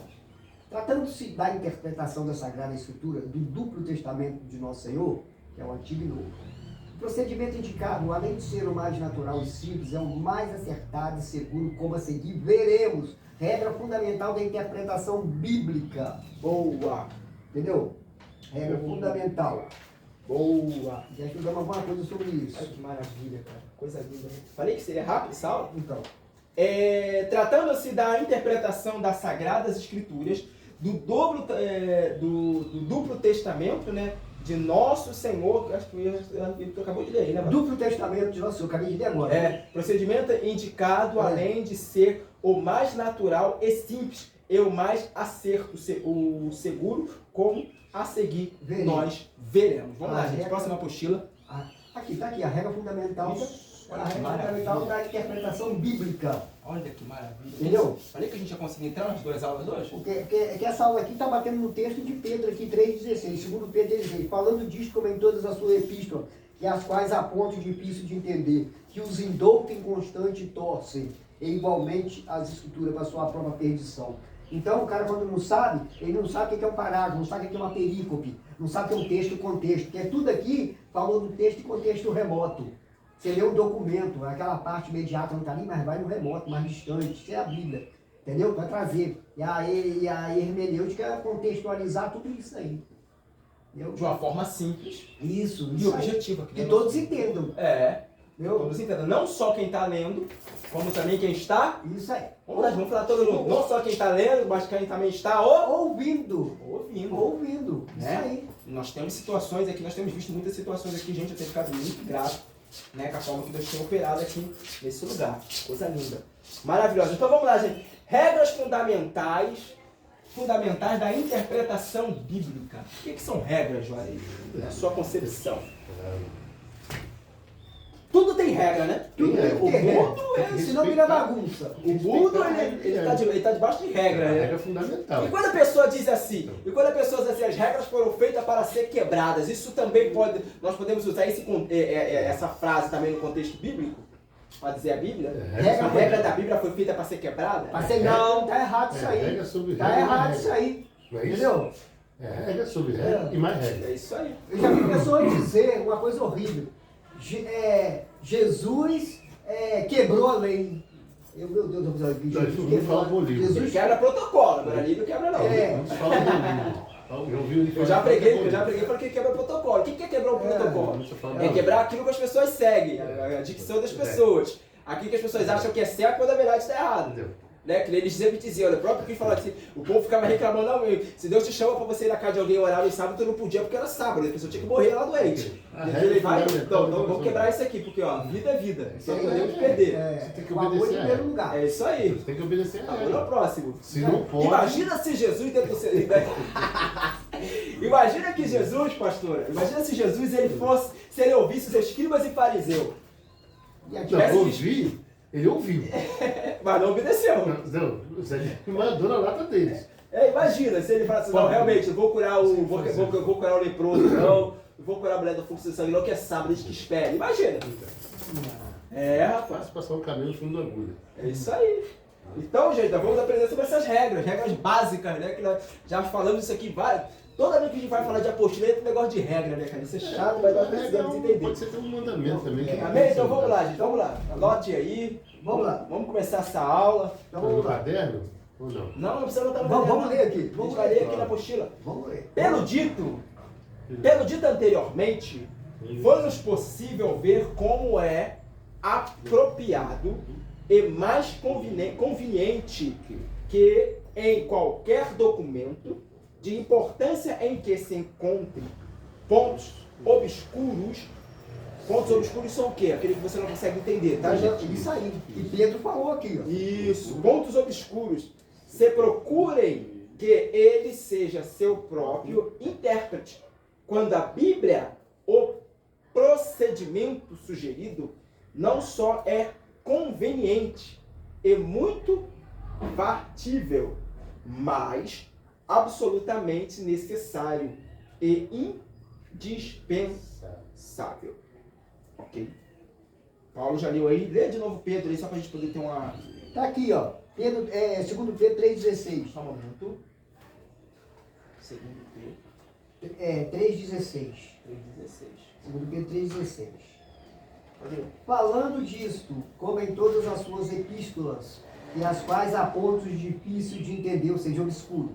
Tratando-se da interpretação da Sagrada Escritura, do duplo testamento de Nosso Senhor, que é o Antigo e Novo, o procedimento indicado, além de ser o mais natural e simples, é o mais acertado e seguro como a seguir. Veremos. Regra fundamental da interpretação bíblica. Boa. Entendeu? Regra fundamental. Boa. Já estudamos alguma coisa sobre isso. Olha que maravilha, cara. Coisa linda. Falei que seria rápido essa aula? Então, Tratando-se da interpretação das Sagradas Escrituras, do duplo testamento, né, de Nosso Senhor, acho que tu acabou de ler aí, né? Duplo testamento de Nosso Senhor, acabei de ler agora. Procedimento indicado, além de ser o mais natural e simples, e o mais acerto, o seguro, como a seguir nós veremos. Vamos lá, gente, próxima apostila. Aqui, tá aqui, a regra fundamental. Olha A que regra maravilha. fundamental da interpretação bíblica. Olha que maravilha. Entendeu? Falei que a gente ia conseguir entrar nas 2 aulas hoje? Porque essa aula aqui está batendo no texto de Pedro, aqui 3,16, segundo Pedro 3,16, falando disto como em todas as suas epístolas, e as quais a ponto difícil de entender, que os indoutos inconstantes torcem, e igualmente as escrituras para a sua própria perdição. Então o cara quando não sabe, ele não sabe o que é um parágrafo, não sabe o que é uma perícope, não sabe o que é um texto e contexto, porque é tudo aqui falou do texto e contexto remoto. Você lê um documento, aquela parte imediata não está ali, mas vai no remoto, mais distante, isso é a Bíblia, entendeu? Para trazer. E a hermenêutica contextualizar tudo isso aí. Entendeu? De uma forma simples Isso e objetiva. Que todos entendam. Todos entendam. Não só quem está lendo, como também quem está... Isso aí. Vamos falar todo mundo. Não só quem está lendo, mas quem também está ouvindo. Ouvindo. Isso Né? aí. Nós temos situações aqui, nós temos visto muitas situações aqui, gente, eu tenho ficado muito grato, né, com a forma que Deus tem operado aqui nesse lugar. Coisa linda. Maravilhosa. Então vamos lá, gente. Regras fundamentais da interpretação bíblica. O que são regras, Juarez? Na sua concepção. Tudo tem regra, né? Tudo tem O mundo senão vira bagunça. O mundo, ele tá debaixo de regra, É a né? regra fundamental. E quando a pessoa diz assim, as regras foram feitas para ser quebradas, isso também nós podemos usar essa frase também no contexto bíblico? Para dizer a Bíblia? A regra da Bíblia foi feita para ser quebrada? Não, tá errado isso aí. Regra sobre Tá regra, errado regra. isso aí. Não é isso? Entendeu? É regra sobre regra e mais regra. É isso aí. Eu já vi pessoas dizer uma coisa horrível. Jesus quebrou a lei. Meu Deus, eu vou dizer, Jesus fala do livro. Ele Jesus quebra protocolo, agora ali não quebra não. Vamos falar do livro. Eu ouvi ele Eu já falar preguei do para livro. que quebra protocolo. O que é quebrar o protocolo? Vamos falar É do quebrar aquilo que as pessoas seguem, a dicção das pessoas. Aquilo que as pessoas acham que é certo, quando na verdade está errado. Entendeu? Né? Que eles sempre diziam, o próprio Cristo falou assim, o povo ficava reclamando, não, se Deus te chama para você ir na casa de alguém orar no sábado, tu não podia porque era sábado, a pessoa tinha que morrer lá doente. A E regra ele vai, fundamental então da vamos quebrar oração. isso aqui, porque ó, vida é vida, Isso não aí podemos perder. Você tem que o amor obedecer em a primeiro regra. lugar. É isso aí. Você tem que obedecer a Vamos regra. no próximo. Se não pode... Imagina se Jesus dentro do seu... Imagina que Jesus, pastora, imagina se Jesus se ele ouvisse os escribas e fariseus, E aqui, Não, ouvir, ele ouviu. mas não obedeceu. Não, ele mandou na lata deles. Imagina se ele falasse, não, realmente, eu vou curar vou curar o leproso, não vou curar a mulher do fluxo de sangue, não, que é sábado, eles que esperem. Imagina. Rapaz. Faz passar um caminho no fundo da agulha. É isso aí. Então, gente, nós vamos aprender sobre essas regras básicas, né? Que nós já falamos isso aqui toda vez que a gente vai falar de apostila, tem um negócio de regra, né, cara? Isso é chato, mas nós precisamos entender. Pode ser até um mandamento também. Amém? Então vamos lá, gente, vamos lá. Anote aí. Vamos lá. Vamos começar essa aula. Então No vamos lá. caderno ou não? Não precisa anotar no Vamos caderno, ler aqui. A gente Vamos vai ler. ler aqui na apostila. Vamos ler. Pelo dito anteriormente, foi-nos possível ver como é apropriado e mais conveniente que em qualquer documento de importância em que se encontre pontos obscuros. Pontos obscuros são o quê? Aquele que você não consegue entender, tá, gente? Isso aí. E Pedro falou aqui, ó. Isso, pontos obscuros. Se procurem que ele seja seu próprio intérprete. Quando a Bíblia, o procedimento sugerido, não só é conveniente e muito factível, mas absolutamente necessário e indispensável. Ok? Paulo já leu aí. Lê de novo Pedro aí, só para a gente poder ter uma... Tá aqui, ó. Pedro, 2 Pedro 3,16. Só um momento. Segundo Pedro 3,16. 3,16. 2 Pedro 3,16. Pode ler. Falando disto, como em todas as suas epístolas, e as quais há pontos difíceis de entender, ou seja, obscuro,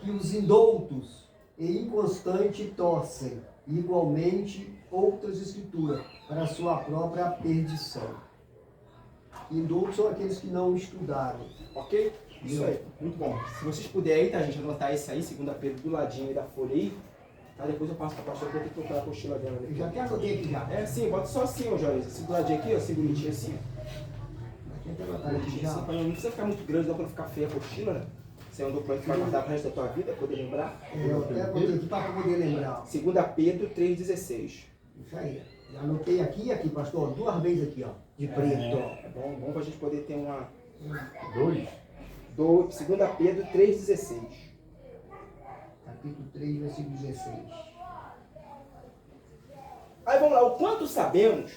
que os indoutos e inconstantes torcem, igualmente outras escrituras, para a sua própria perdição. Indultos são aqueles que não estudaram. Ok? Isso aí, muito bom. Se vocês puderem aí, tá, gente, anotar isso aí, 2 Pedro do ladinho aí da folha aí, tá? Depois eu passo pra pastora, que eu tenho que procurar a apostila dela. Eu já até anotei aqui já. É, sim, bota só assim, ô Joyce. Esse do ladinho aqui, ó, assim, bonitinho assim. Já até anotado aqui Bonitinho assim, já. pra não precisa ficar muito grande, não, pra não ficar feia a apostila, né? Você é um documento que vai guardar pro resto da tua vida, poder lembrar. Eu até anotei aqui para poder lembrar. 2 Pedro 3,16. Isso aí. Já anotei aqui, pastor, 2 vezes aqui, ó. De preto, ó. É bom pra gente poder ter uma... 2. 2 Pedro 3,16. Capítulo 3, versículo 16. Aí vamos lá, o quanto sabemos,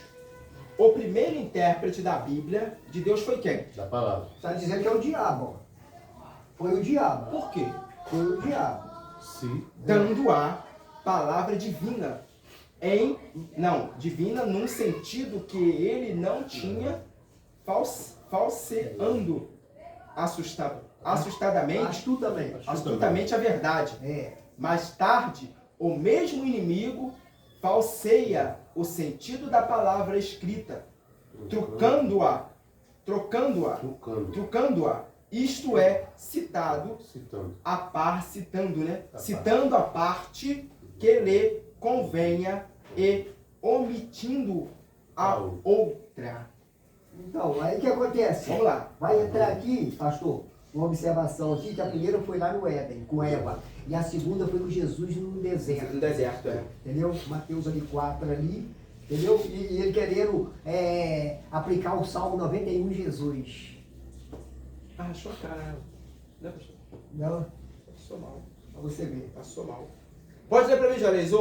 o primeiro intérprete da Bíblia de Deus foi quem? Da palavra. Está dizendo que é o diabo, ó. Foi o diabo. Por quê? Foi o diabo. Se Dando a palavra divina. Divina num sentido que ele não tinha falseando assustadamente a verdade. É. Mais tarde, o mesmo inimigo falseia o sentido da palavra escrita, trocando-a, isto é, citando, né? Citando a parte que lhe convenha e omitindo a outra. Então, aí o que acontece? Vamos lá. Vai entrar aqui, pastor, uma observação aqui, que a primeira foi lá no Éden, com Eva. E a segunda foi com Jesus no deserto. No deserto, é. Entendeu? Mateus ali 4 ali. Entendeu? E ele querendo aplicar o Salmo 91 em Jesus. Ah, achou a cara. Não, pastor? Não? Passou mal. Pra você ver. Passou mal. Pode ler pra mim, Juarez.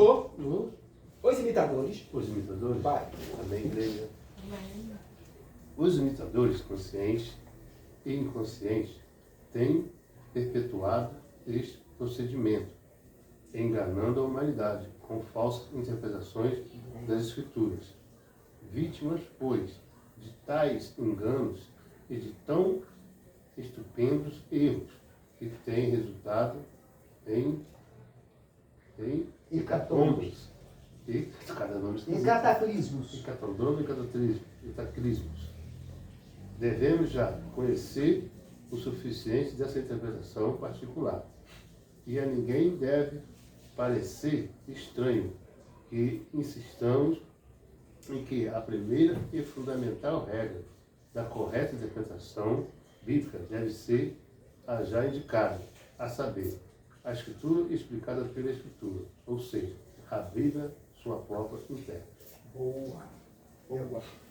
Os imitadores. Os imitadores, Vai. também igreja. Os imitadores conscientes e inconscientes têm perpetuado este procedimento, enganando a humanidade com falsas interpretações das Escrituras. Vítimas, pois, de tais enganos e de tão estupendos erros que têm resultado em hecatombes e cataclismos. Cataclismos. Devemos já conhecer o suficiente dessa interpretação particular. E a ninguém deve parecer estranho que insistamos em que a primeira e fundamental regra da correta interpretação bíblica deve ser a já indicada, a saber, a Escritura explicada pela Escritura, ou seja, a Bíblia, sua própria intérprete. Boa.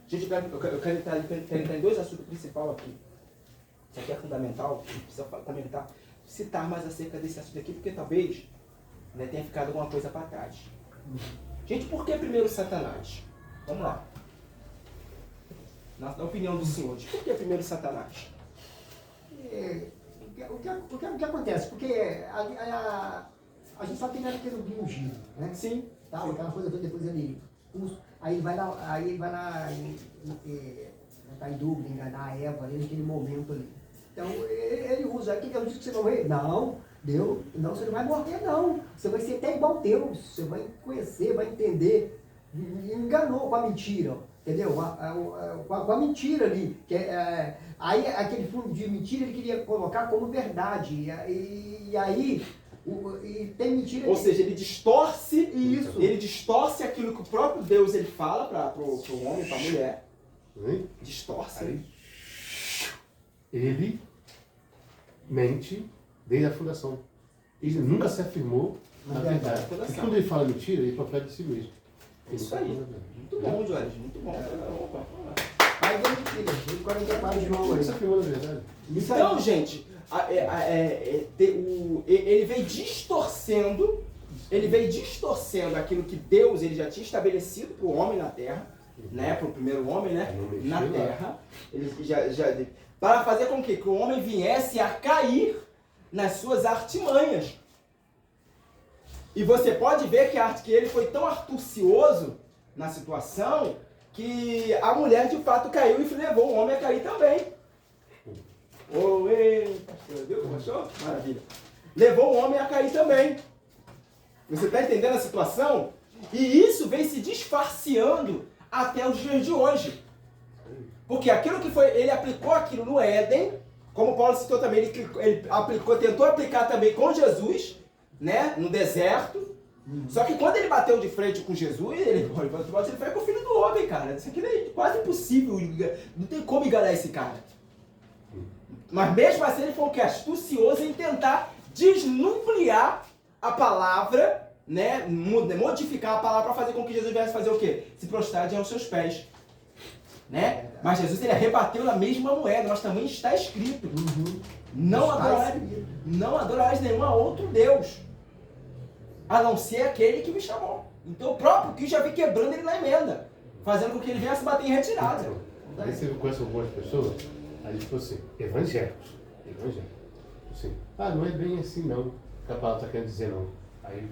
Gente, eu quero entrar em 2 assuntos principais aqui. Isso aqui é fundamental, precisa comentar, citar mais acerca desse assunto aqui, porque talvez, né, tenha ficado alguma coisa para trás. Gente, por que primeiro Satanás? Vamos lá. Na opinião dos senhores, por que primeiro Satanás? O que acontece? Porque a gente só tem aquele ungido, né? Sim. Tá, aquela coisa toda, depois aí ele vai lá tá em dúvida, enganar a Eva ali naquele momento ali. Então ele usa, que Deus disse que você vai morrer? Não, não, você não vai morrer não. Você vai ser até igual a Deus, você vai conhecer, vai entender. E enganou com a mentira, entendeu? Com a mentira ali. Aí aquele fundo de mentira ele queria colocar como verdade. E aí e tem mentira. Ou seja, ele distorce isso. Ele distorce aquilo que o próprio Deus ele fala para o homem, para a mulher. Distorce. Aí, ele mente desde a fundação. Ele nunca se afirmou na verdade. E quando ele fala mentira, ele profeta de si mesmo. Isso aí. Muito bom, Jorge. Muito bom. Aí vem mentira. 44 de novo. Ele se afirmou na verdade. Então, gente, ele veio distorcendo aquilo que Deus ele já tinha estabelecido para o homem na terra, né, para o primeiro homem, né, na terra, ele para fazer com que o homem viesse a cair nas suas artimanhas. E você pode ver que ele foi tão astucioso na situação que a mulher de fato caiu e levou o homem a cair também. Pastor, viu como achou? Maravilha. Levou o homem a cair também. Você está entendendo a situação? E isso vem se disfarçando até os dias de hoje. Porque aquilo que foi, ele aplicou aquilo no Éden, como Paulo citou também, ele aplicou, tentou aplicar também com Jesus, né, no deserto. Só que quando ele bateu de frente com Jesus, ele foi com o filho do homem, cara. Isso aqui é quase impossível, não tem como enganar esse cara. Mas mesmo assim ele foi o que? Astucioso em tentar desnuclear a palavra, né, modificar a palavra para fazer com que Jesus viesse fazer o quê? Se prostrar aos seus pés. Né? Mas Jesus ele rebateu na mesma moeda, mas também está escrito. Não adorarás nenhum a outro Deus, a não ser aquele que me chamou. Então o próprio Cristo já vem quebrando ele na emenda, fazendo com que ele venha se bater em retirada. Aí você conhece algumas pessoas, aí ele falou assim, evangélicos. Assim, não é bem assim não, que a palavra está querendo dizer não. Aí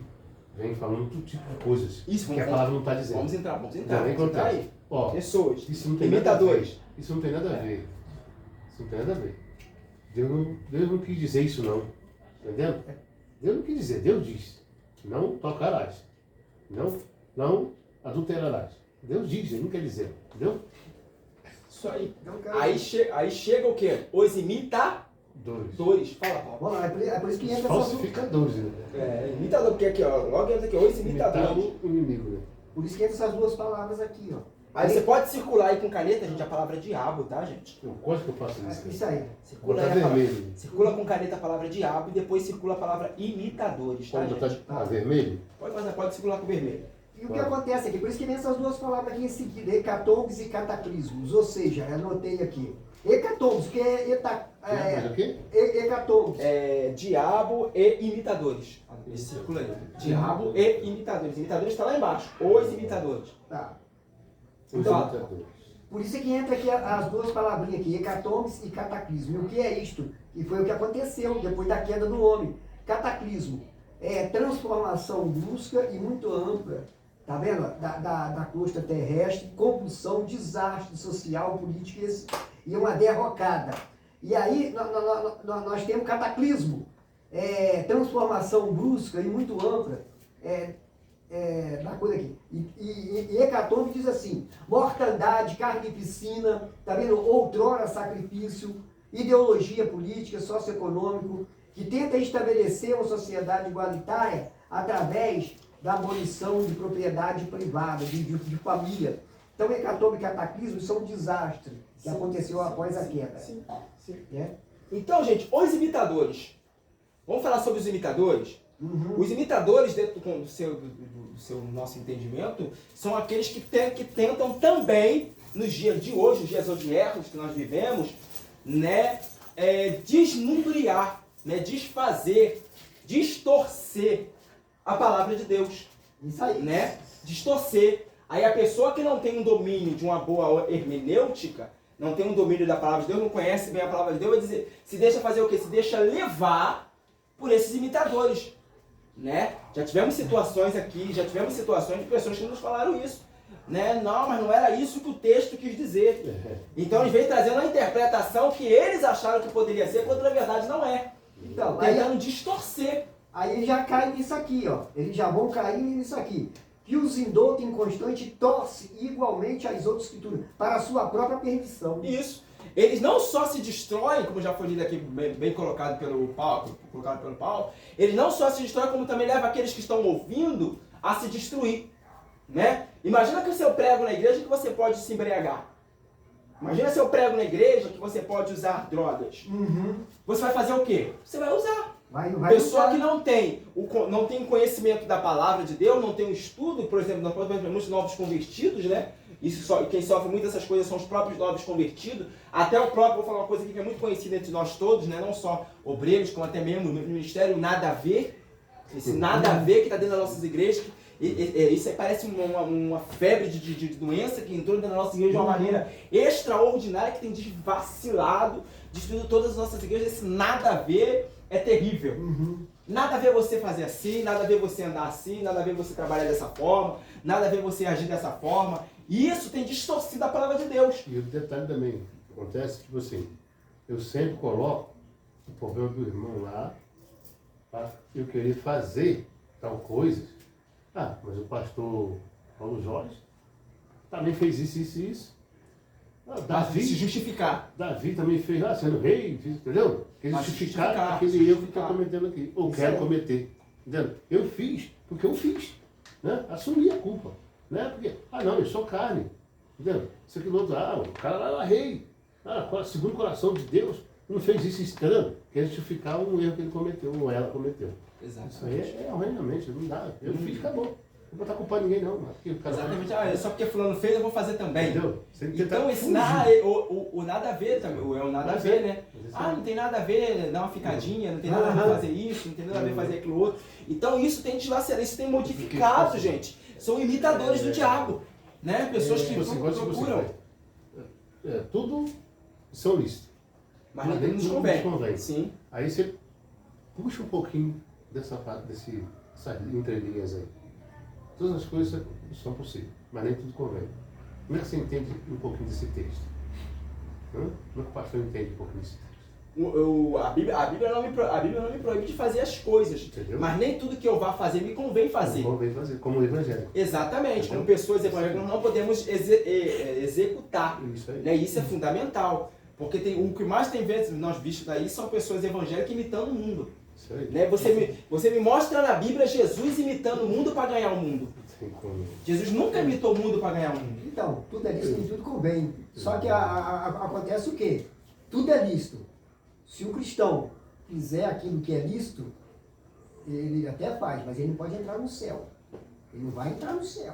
vem falando todo tipo de coisas que a palavra não está dizendo. Vamos entrar aí. Ó, pessoas, isso não tem imitadores. Nada a ver. Isso não tem nada a ver. Isso não tem nada a ver. Deus não quis dizer isso não. Entendendo? Deus não quis dizer, Deus disse. Não tocarás. Não adulterarás. Deus diz, ele não quer dizer. Entendeu? Isso aí. Aí chega o quê? Os imitadores. Fala, Paulo. Bom, é por isso que entra falsificadores, né? Imitador, porque aqui, ó, logo entra aqui, os imitadores. O inimigo, né? Por isso que entra essas duas palavras aqui, ó. Aí você pode circular aí com caneta, gente, a palavra diabo, tá, gente? Quase que eu faço isso. Isso aí. Circula aí vermelho. Circula com caneta a palavra diabo e depois circula a palavra imitadores, tá, Pode gente? botar vermelho? Pode circular com vermelho. E o que acontece aqui? Por isso que vem essas duas palavras aqui em seguida, hecatombes e cataclismos. Ou seja, eu anotei aqui. Hecatombes, que é o quê? hecatombes. Diabo e imitadores. Esse circula aí. Diabo e imitadores. Imitadores está lá embaixo. Os imitadores. Tá. Os Então, imitadores. por isso é que entra aqui as duas palavrinhas aqui, hecatombes e cataclismo. E o que é isto? E foi o que aconteceu depois da queda do homem. Cataclismo é transformação brusca e muito ampla, tá vendo? Da crosta terrestre, compulsão, desastre social, político e uma derrocada. E aí nós temos cataclismo, transformação brusca e muito ampla, da coisa aqui. E hecatombe diz assim, mortandade, carnificina, tá vendo? Outrora sacrifício, ideologia política, socioeconômico, que tenta estabelecer uma sociedade igualitária através da abolição de propriedade privada, de família. Então, hecatombe e cataclismo são um desastre que aconteceu após a queda. Sim. Então, gente, os imitadores. Vamos falar sobre os imitadores? Os imitadores, dentro do seu nosso entendimento, são aqueles que tentam também, nos dias de hoje, os dias odiernos que nós vivemos, né, desnubriar, né, desfazer, distorcer a palavra de Deus. Isso aí. Né? Distorcer. Aí a pessoa que não tem um domínio de uma boa hermenêutica, não tem um domínio da palavra de Deus, não conhece bem a palavra de Deus, vai dizer, se deixa fazer o quê? Se deixa levar por esses imitadores. Né? Já tivemos situações aqui, de pessoas que nos falaram isso. Né? Não, mas não era isso que o texto quis dizer. Então eles vêm trazendo a interpretação que eles acharam que poderia ser, quando na verdade não é. Então, tentando distorcer. Aí já cai nisso aqui, ó. Eles já vão cair nisso aqui. Que os indoutos inconstantes torce igualmente as outras escrituras, para a sua própria perdição. Isso. Eles não só se destroem, como já foi lido aqui, bem colocado pelo Paulo, eles não só se destroem, como também leva aqueles que estão ouvindo a se destruir. Né? Imagina que o seu prego na igreja que você pode se embriagar. Imagina seu prego na igreja que você pode usar drogas. Você vai fazer o quê? Você vai usar. Pessoa que não tem conhecimento da palavra de Deus, não tem um estudo, por exemplo, nós podemos ver muitos novos convertidos, né? Quem sofre muito dessas coisas são os próprios novos convertidos. Até o próprio, vou falar uma coisa aqui que é muito conhecida entre nós todos, né? Não só obreiros, como até mesmo no ministério, nada a ver. Esse nada a ver que está dentro das nossas igrejas. Isso aí parece uma febre de doença que entrou dentro da nossa igreja de uma maneira extraordinária, que tem desvacilado, destruído todas as nossas igrejas. Esse nada a ver é terrível. Nada a ver você fazer assim, nada a ver você andar assim, nada a ver você trabalhar dessa forma, nada a ver você agir dessa forma. E isso tem distorcido a palavra de Deus. E o detalhe também acontece, tipo assim, eu sempre coloco o problema do irmão lá, para eu querer fazer tal coisa. Mas o pastor Paulo Jorge também fez isso. Davi, se justificar. Davi também fez lá, sendo rei, entendeu? Quer Mas justificar aquele justificar. erro que está cometendo aqui. Ou Isso quero aí. cometer. Entendeu? Eu fiz, porque eu fiz. Né? Assumi a culpa. Né? Porque, não, eu sou carne. Entendeu? Isso aqui, outro, o cara lá era rei. Segundo o coração de Deus, não fez isso estranho. Quer justificar um erro que ele cometeu, ou ela cometeu. Isso aí Exatamente. é horrendamente, não dá. Eu fiz, acabou. Não vou botar culpa em ninguém, não. Porque o cara Exatamente. Só porque fulano fez, eu vou fazer também. Entendeu? Você tem que tentar Então ensinar o nada a ver também, é o nada a ver, né? Não tem nada a ver dar uma ficadinha, não tem nada a ver fazer isso, não tem nada a ver fazer aquilo outro. Então isso tem dilacerado, isso tem modificado, gente. São imitadores do diabo, né? Pessoas que procuram. Tudo são lícitos. Mas nem nos convém. Sim. Aí você puxa um pouquinho dessas entrelinhas aí. Todas as coisas são possíveis, mas nem tudo convém. Como é que você entende um pouquinho desse texto? Como é que o pastor entende um pouquinho desse texto? A Bíblia não me proíbe de fazer as coisas, Entendeu? mas nem tudo que eu vá fazer me convém fazer. Convém fazer, como o evangelho. Exatamente, Entendeu? como pessoas evangélicas nós não podemos executar. Isso aí. Né? Isso é fundamental, porque o que mais tem vezes nós vistos aí são pessoas evangélicas imitando o mundo. Isso aí. Né? Você me mostra na Bíblia Jesus imitando o mundo para ganhar o mundo. Tem como. Jesus nunca imitou o mundo para ganhar o mundo. Então, tudo é lícito e tudo convém. Só que acontece o quê? Tudo é lícito. Se o cristão fizer aquilo que é lícito, ele até faz, mas ele não pode entrar no céu. Ele não vai entrar no céu.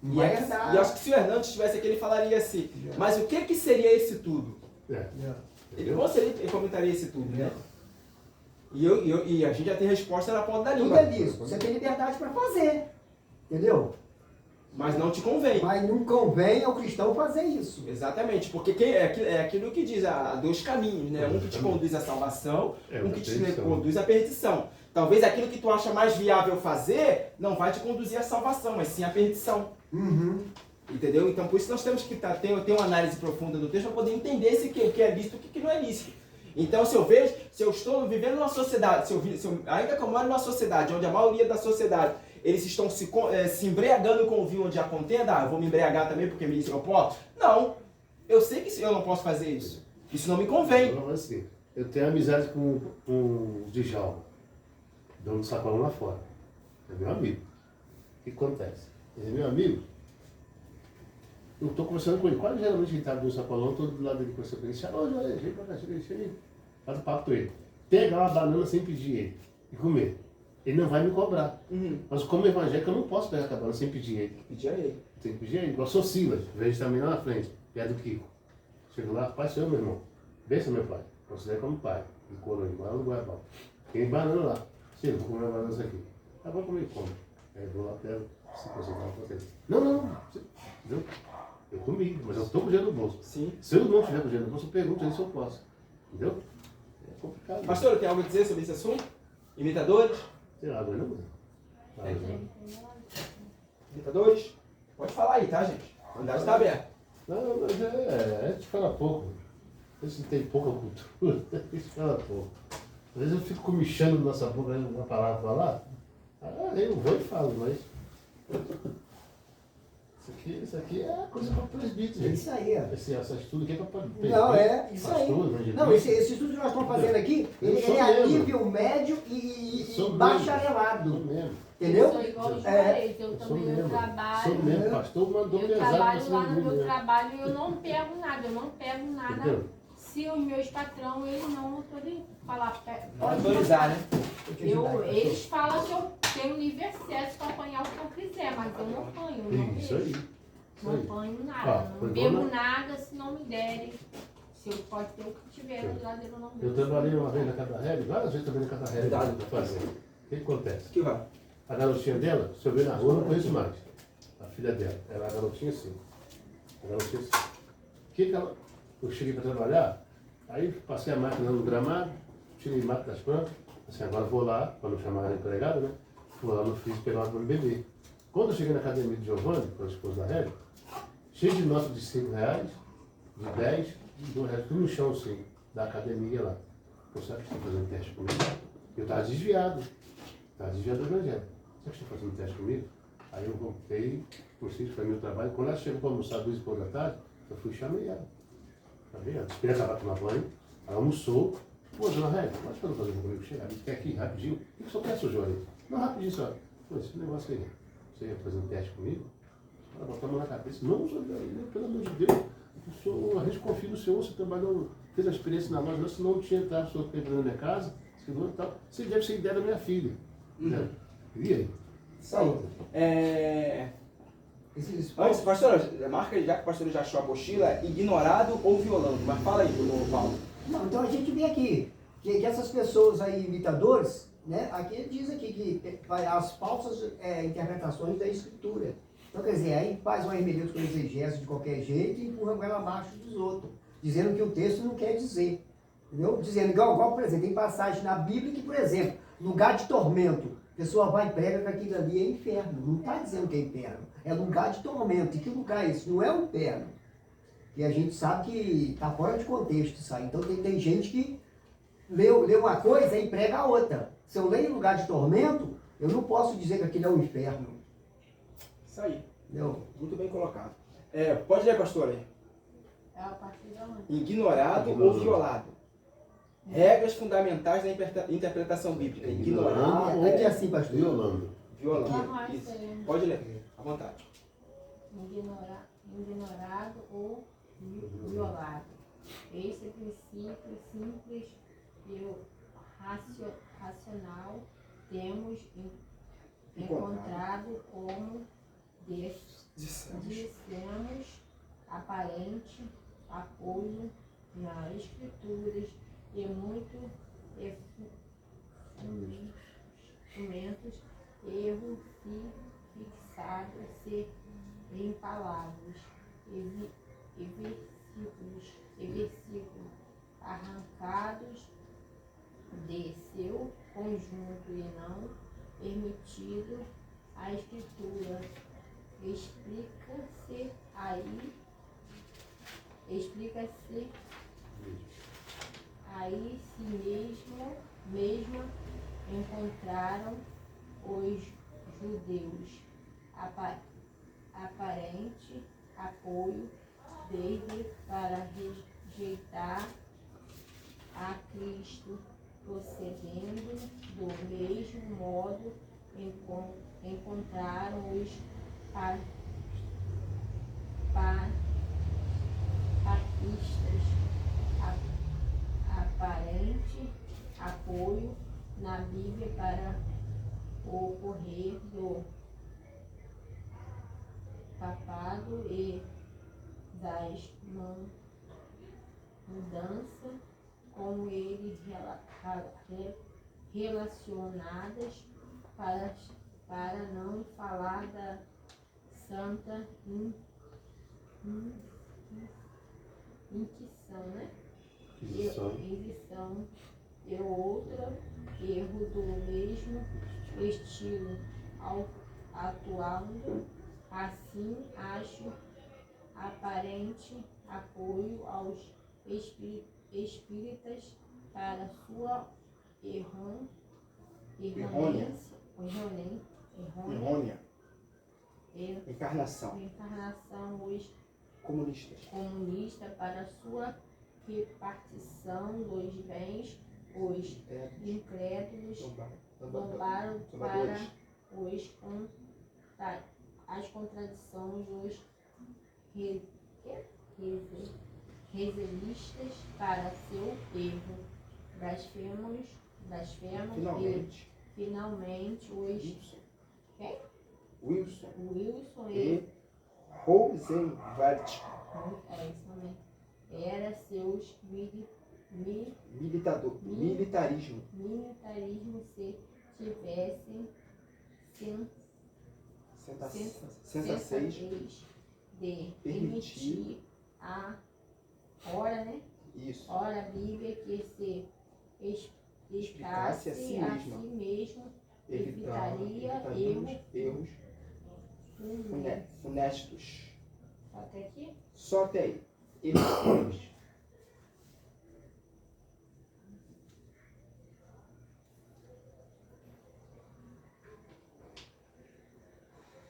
Não vai entrar. E acho que se o Hernandes estivesse aqui, ele falaria assim, mas o que seria esse tudo? Ele comentaria esse tudo, né? E a gente já tem resposta na ponta da Tudo língua. é lícito. Você tem liberdade para fazer. Entendeu? Mas não te convém. Mas não convém ao cristão fazer isso. Exatamente, porque é aquilo que diz, há dois caminhos, né? Um que te conduz à salvação, um que te conduz à perdição. Talvez aquilo que tu acha mais viável fazer não vai te conduzir à salvação, mas sim à perdição. Uhum. Entendeu? Então por isso nós temos que ter uma análise profunda do texto para poder entender o que é lícito e o que não é lícito. Então se eu estou vivendo numa sociedade, ainda que eu moro numa sociedade onde a maioria da sociedade eles estão se embriagando com o vinho onde há contenda, eu vou me embriagar também porque me disse que eu posso? Não, eu sei que eu não posso fazer isso. Isso não me convém. Assim, eu tenho amizade com o Djalma, dono do sacolão lá fora. É meu amigo. O que acontece? Ele é meu amigo. Eu estou conversando com ele. Quase geralmente ele está no sacolão, estou do lado dele conversando com ele. Alô, Joel, vem pra cá, chega aí. Faz o papo com ele. Pega uma banana sem pedir ele e comer. Ele não vai me cobrar. Mas como evangélico eu não posso pegar a banana sem pedir ele. Pedir a ele. Tem que pedir ele. Igual sou Silas, vejo também lá na frente, perto do Kiko. Chego lá, pai, sou eu, meu irmão. Benção, meu pai. Considero como pai. E coroa, igual no Guarabal. Tem banana lá. Chega, vou comer uma banana aqui. Tá bom, comer, come. Aí eu vou lá, pego, se concentrar com você. Não. Entendeu? Eu comi, mas eu estou com o dinheiro no bolso. Sim. Se eu não tiver com o dinheiro no bolso, eu pergunto ele se eu posso. Entendeu? É complicado. Pastor, tem algo a dizer sobre esse assunto? Imitadores? Tem água, não? Imitadores? Pode falar aí, tá, gente? A andar está aberta. Não, mas a gente fala pouco. A gente tem pouca cultura, a gente fala pouco. Às vezes eu fico comichando na nossa boca uma palavra para falar, eu vou e falo, mas isso aqui é coisa para presbítero, É gente. isso aí. Esse estudo aqui é para presbítero. Não, é isso aí. Não, esse estudo que nós estamos fazendo aqui, ele é a nível médio e bacharelado. Sou mesmo. Entendeu? Eu sou igual os juarez, eu Sou também mesmo. eu trabalho. Sou mesmo. Pastor mandou Eu pesado trabalho lá no meu né? trabalho e eu não pego nada, Entendeu? se os meus patrão, eles não autorizam. Falar, Pode autorizar, né? eles falam que eu tenho livre acesso para apanhar o que eu quiser, mas eu não apanho, eu não Isso deixo. aí. Não apanho nada, não bebo nada se não me derem. Se eu pode ter o que tiver no geladeiro, eu não bebo. Eu trabalhei uma vez na Casa Rede, várias vezes também na Casa Rede para fazer. O que acontece? Que vai. A garotinha dela, se eu ver na rua, eu não conheço mais. A filha dela. Ela é a garotinha assim. A garotinha assim. O que ela... Eu cheguei para trabalhar, aí passei a máquina no gramado, tirei o mato das plantas, assim, agora vou lá, para não chamar a empregada, né? Vou lá no freezer pegar uma para me beber. Quando eu cheguei na academia de Giovanni, com a esposa da Hélio, cheio de notas de R$5, de 10, de R$2, tudo no chão assim, da academia lá. Eu sabe que estão fazendo teste comigo? Eu estava desviado. Estava desviado do evangelho. Sabe que estão fazendo teste comigo? Aí eu voltei, por si, foi meu trabalho. Quando ela chegou para almoçar 2h da tarde, Eu fui e chamei ela. Chamei ela. Esperei acabar de tomar banho. Ela almoçou. Pô, dona Régia, pode fazer um comigo? Chega, quer aqui, rapidinho. O que o senhor quer, sujou ali? Não, rapidinho, senhora. Pô, esse negócio aí, você ia fazer um teste comigo? Ela botou a mão na cabeça. Não, senhor, pelo amor de Deus. A gente confia no senhor, você trabalhou, fez a experiência na loja, senão não tinha entrado, o senhor tem na minha casa, e tal. Você deve ser ideia da minha filha. Né? E aí? Isso aí. Antes, pastor, marca já que o pastor já achou a apostila, ignorado ou violando. Mas fala aí, Paulo. Não, então a gente vê aqui que essas pessoas aí, imitadores, né? Aqui ele diz aqui que as falsas interpretações da Escritura. Então, quer dizer, aí faz uma hermenêutica com exegese de qualquer jeito e empurra ela abaixo dos outros, dizendo que o texto não quer dizer. Entendeu? Dizendo, igual, por exemplo, tem passagem na Bíblia que, por exemplo, lugar de tormento, a pessoa vai e prega que aquilo ali é inferno. Não está dizendo que é inferno, é lugar de tormento. E que lugar é esse? Não é o inferno. E a gente sabe que está fora de contexto isso aí. Então tem gente que lê uma coisa e prega a outra. Se eu leio lugar de tormento, eu não posso dizer que aquilo é o inferno. Isso aí. Entendeu? Muito bem colocado. Pode ler, pastor, aí. É a partir da onde? Ignorado ou violado. Regras fundamentais da interpretação bíblica. Ignorado. Aqui é assim, pastor. Violando. Violando. Isso. Pode ler, à vontade. Ignorado ou violado. Esse princípio simples e racional temos encontrado como dissemos aparente apoio nas escrituras e muitos instrumentos erro fixado-se em palavras e versículos arrancados de seu conjunto e não permitido a escritura. Explica-se aí si mesmo encontraram os judeus aparente apoio desde para rejeitar a Cristo, procedendo do mesmo modo encontraram os papistas aparente apoio na Bíblia para o ocorrer do papado e das mudanças como eles relacionadas para não falar da Santa Inquisição, né? Inquisição e outro erro do mesmo estilo atuando assim acho aparente apoio aos espíritas para sua errônea encarnação. Os comunistas para sua repartição dos bens, os incrédulos roubaram para as contradições dos rezelistas para seu erro, blasfemos finalmente os Wilson e Rosenwald. Isso também. Era seus militarismo se tivessem sensatez de permitir a ora Bíblia que se explicasse a si mesmo, evitaria erros funestos. até aqui. Só até aí. Erros.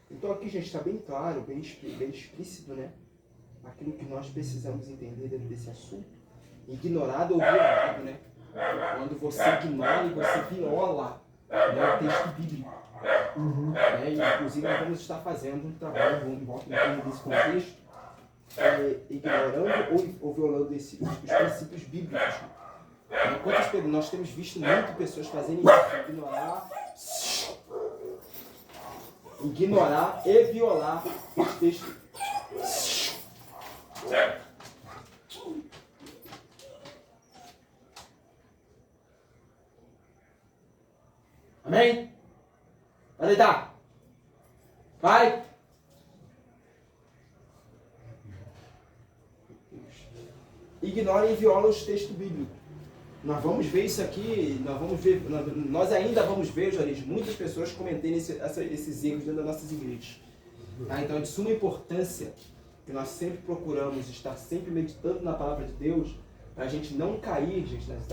Então aqui, gente, está bem claro, bem explícito, né? aquilo que nós precisamos entender dentro desse assunto. Ignorado ou violado, né? Quando você ignora e você viola, né, o texto bíblico. Né? E, inclusive, nós vamos estar fazendo um trabalho em volta desse contexto, ignorando ou violando os princípios bíblicos. Quantas nós temos visto muitas pessoas fazerem isso, ignorar e violar os textos. Amém? Vai deitar. Vai. Ignorem e violam os textos bíblicos. Nós vamos ver isso aqui, nós ainda vamos ver, Juarez, muitas pessoas cometendo esses erros dentro das nossas igrejas. Tá? Então é de suma importância que nós sempre procuramos estar sempre meditando na palavra de Deus, para a gente não cair, gente, nas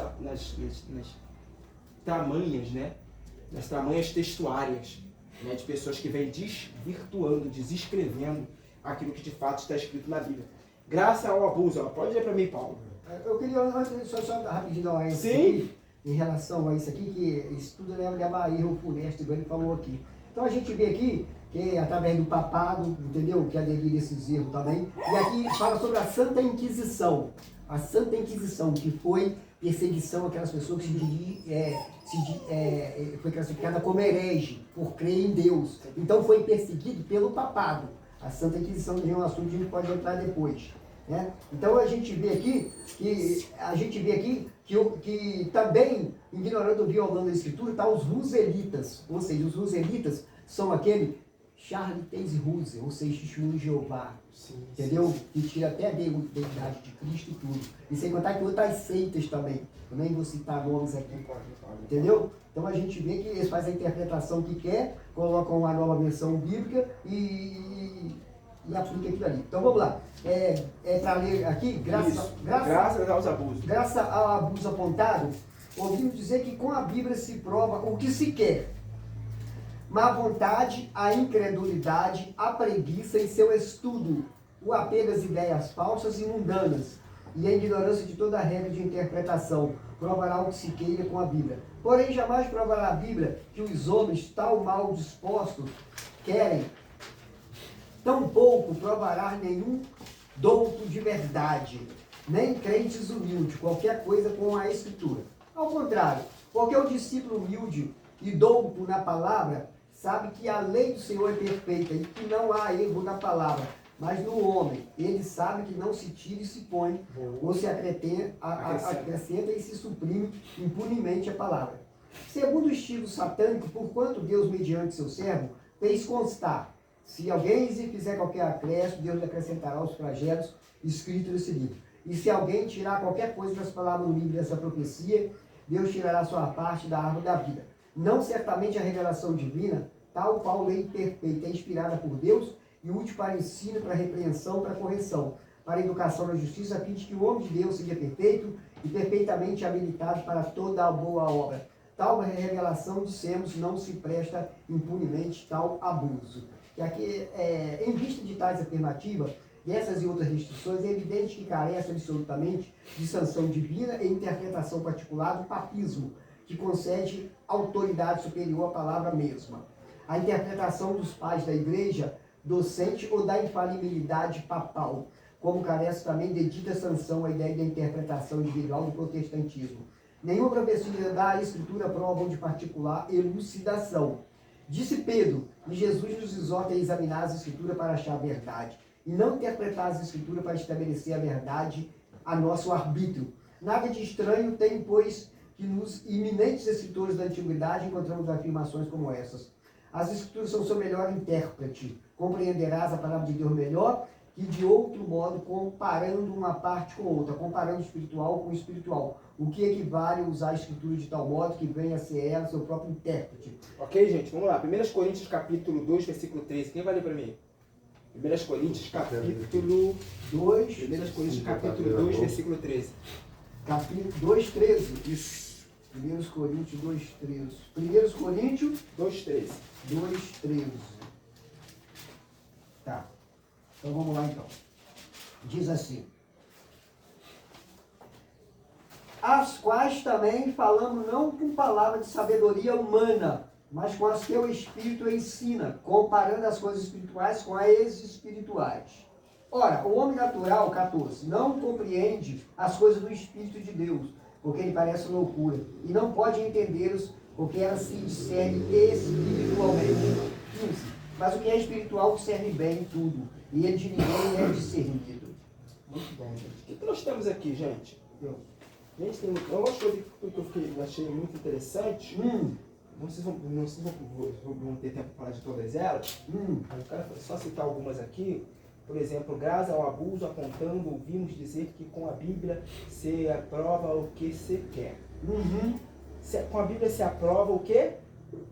tamanhas, né? Nas tamanhas textuárias, né? De pessoas que vêm desvirtuando, desescrevendo aquilo que de fato está escrito na Bíblia. Graça ao abuso. Pode dizer para mim, Paulo. Eu queria só rapidinho dar uma Sim. Em relação a isso aqui, que isso tudo leva a erro funesto, igual ele falou aqui. Então a gente vê aqui que através do papado, entendeu? Que aderiram esses erros também. E aqui fala sobre a Santa Inquisição. A Santa Inquisição, que foi perseguição àquelas pessoas que foi classificada como herege por crer em Deus. Então foi perseguido pelo papado. A Santa Inquisição é um assunto que a gente pode entrar depois. Né? Então a gente vê aqui que também, ignorando ou violando a Escritura, está os Ruselitas. Ou seja, os Ruselitas são aquele Charles Taze Russell, ou seja, Testemunho de Jeová. Sim, entendeu? Que tira até a deidade de Cristo e tudo. E sem contar que outras seitas também. Eu nem vou citar nomes aqui. Entendeu? Então a gente vê que eles fazem a interpretação que quer, colocam uma nova versão bíblica e aplica aquilo ali. Então vamos lá. Para ler aqui, graças aos abusos. Graças ao abuso apontado, ouvimos dizer que com a Bíblia se prova o que se quer. Má vontade, a incredulidade, a preguiça em seu estudo, o apego às ideias falsas e mundanas, e a ignorância de toda a regra de interpretação, provará o que se queira com a Bíblia. Porém, jamais provará a Bíblia que os homens, tal mal dispostos, querem. Tampouco provará nenhum douto de verdade, nem crentes humildes, qualquer coisa com a Escritura. Ao contrário, porque o discípulo humilde e douto na palavra sabe que a lei do Senhor é perfeita e que não há erro na palavra, mas no homem. Ele sabe que não se tira e se põe, ou se acrescenta e se suprime impunemente a palavra. Segundo o estilo satânico, porquanto Deus, mediante seu servo, fez constar: se alguém fizer qualquer acréscimo, Deus lhe acrescentará os flagelos escritos nesse livro. E se alguém tirar qualquer coisa das palavras do livro dessa profecia, Deus tirará sua parte da árvore da vida. Não certamente a revelação divina, tal qual lei perfeita, é inspirada por Deus e útil para ensino, para repreensão, para correção, para educação na justiça, a fim de que o homem de Deus seja perfeito e perfeitamente habilitado para toda a boa obra. Tal revelação, dissemos, não se presta impunemente tal abuso. E aqui, em vista de tais afirmativas, dessas e outras restrições, é evidente que carece absolutamente de sanção divina e interpretação particular do papismo, que concede autoridade superior à palavra mesma. A interpretação dos pais da igreja docente ou da infalibilidade papal, como carece também de dita sanção a ideia da interpretação individual do protestantismo. Nenhuma profecia da Escritura prova de particular elucidação. Disse Pedro, e Jesus nos exorta a examinar as Escrituras para achar a verdade, e não interpretar as Escrituras para estabelecer a verdade a nosso arbítrio. Nada de estranho tem, pois, que nos iminentes escritores da antiguidade encontramos afirmações como essas. As Escrituras são seu melhor intérprete. Compreenderás a palavra de Deus melhor que de outro modo, comparando uma parte com outra, comparando espiritual com espiritual. O que equivale a usar a Escritura de tal modo que venha a ser ela seu próprio intérprete. Ok, gente, vamos lá. 1 Coríntios capítulo 2, versículo 13. Quem vai ler para mim? 1 Coríntios capítulo 2. 1 Coríntios capítulo 2, versículo 13. Capítulo 2, 13. Isso. 1 Coríntios 2, 13. 1 Coríntios 2, 13. 2, 13. Tá. Então vamos lá então. Diz assim: as quais também falamos não com palavras de sabedoria humana, mas com as que o Espírito ensina, comparando as coisas espirituais com as espirituais. Ora, o homem natural, 14, não compreende as coisas do Espírito de Deus, porque ele parece loucura, e não pode entendê-los, porque elas se discernem espiritualmente. 15. Mas o que é espiritual discerne bem tudo, e ele de ninguém é discernido. Muito bom, gente. O que nós temos aqui, gente? Gente, tem uma coisa que eu achei muito interessante. Não sei se vão ter tempo para falar de todas elas. Mas eu quero só citar algumas aqui. Por exemplo, graças ao abuso apontando, ouvimos dizer que com a Bíblia se aprova o que se quer. Com a Bíblia se aprova o quê?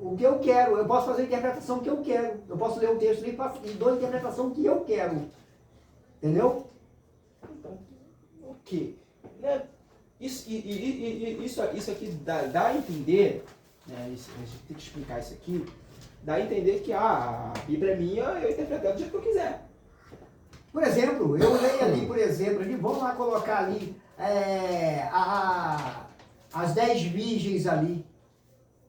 O que eu quero. Eu posso fazer a interpretação que eu quero. Eu posso ler um texto e dou a interpretação que eu quero. Entendeu? Então, o quê? Né? Isso aqui dá a entender, né? A gente tem que explicar isso aqui, dá a entender que a Bíblia é minha, eu interpreto do jeito que eu quiser. Por exemplo, eu leio ali, por exemplo, vamos lá colocar ali as 10 virgens ali.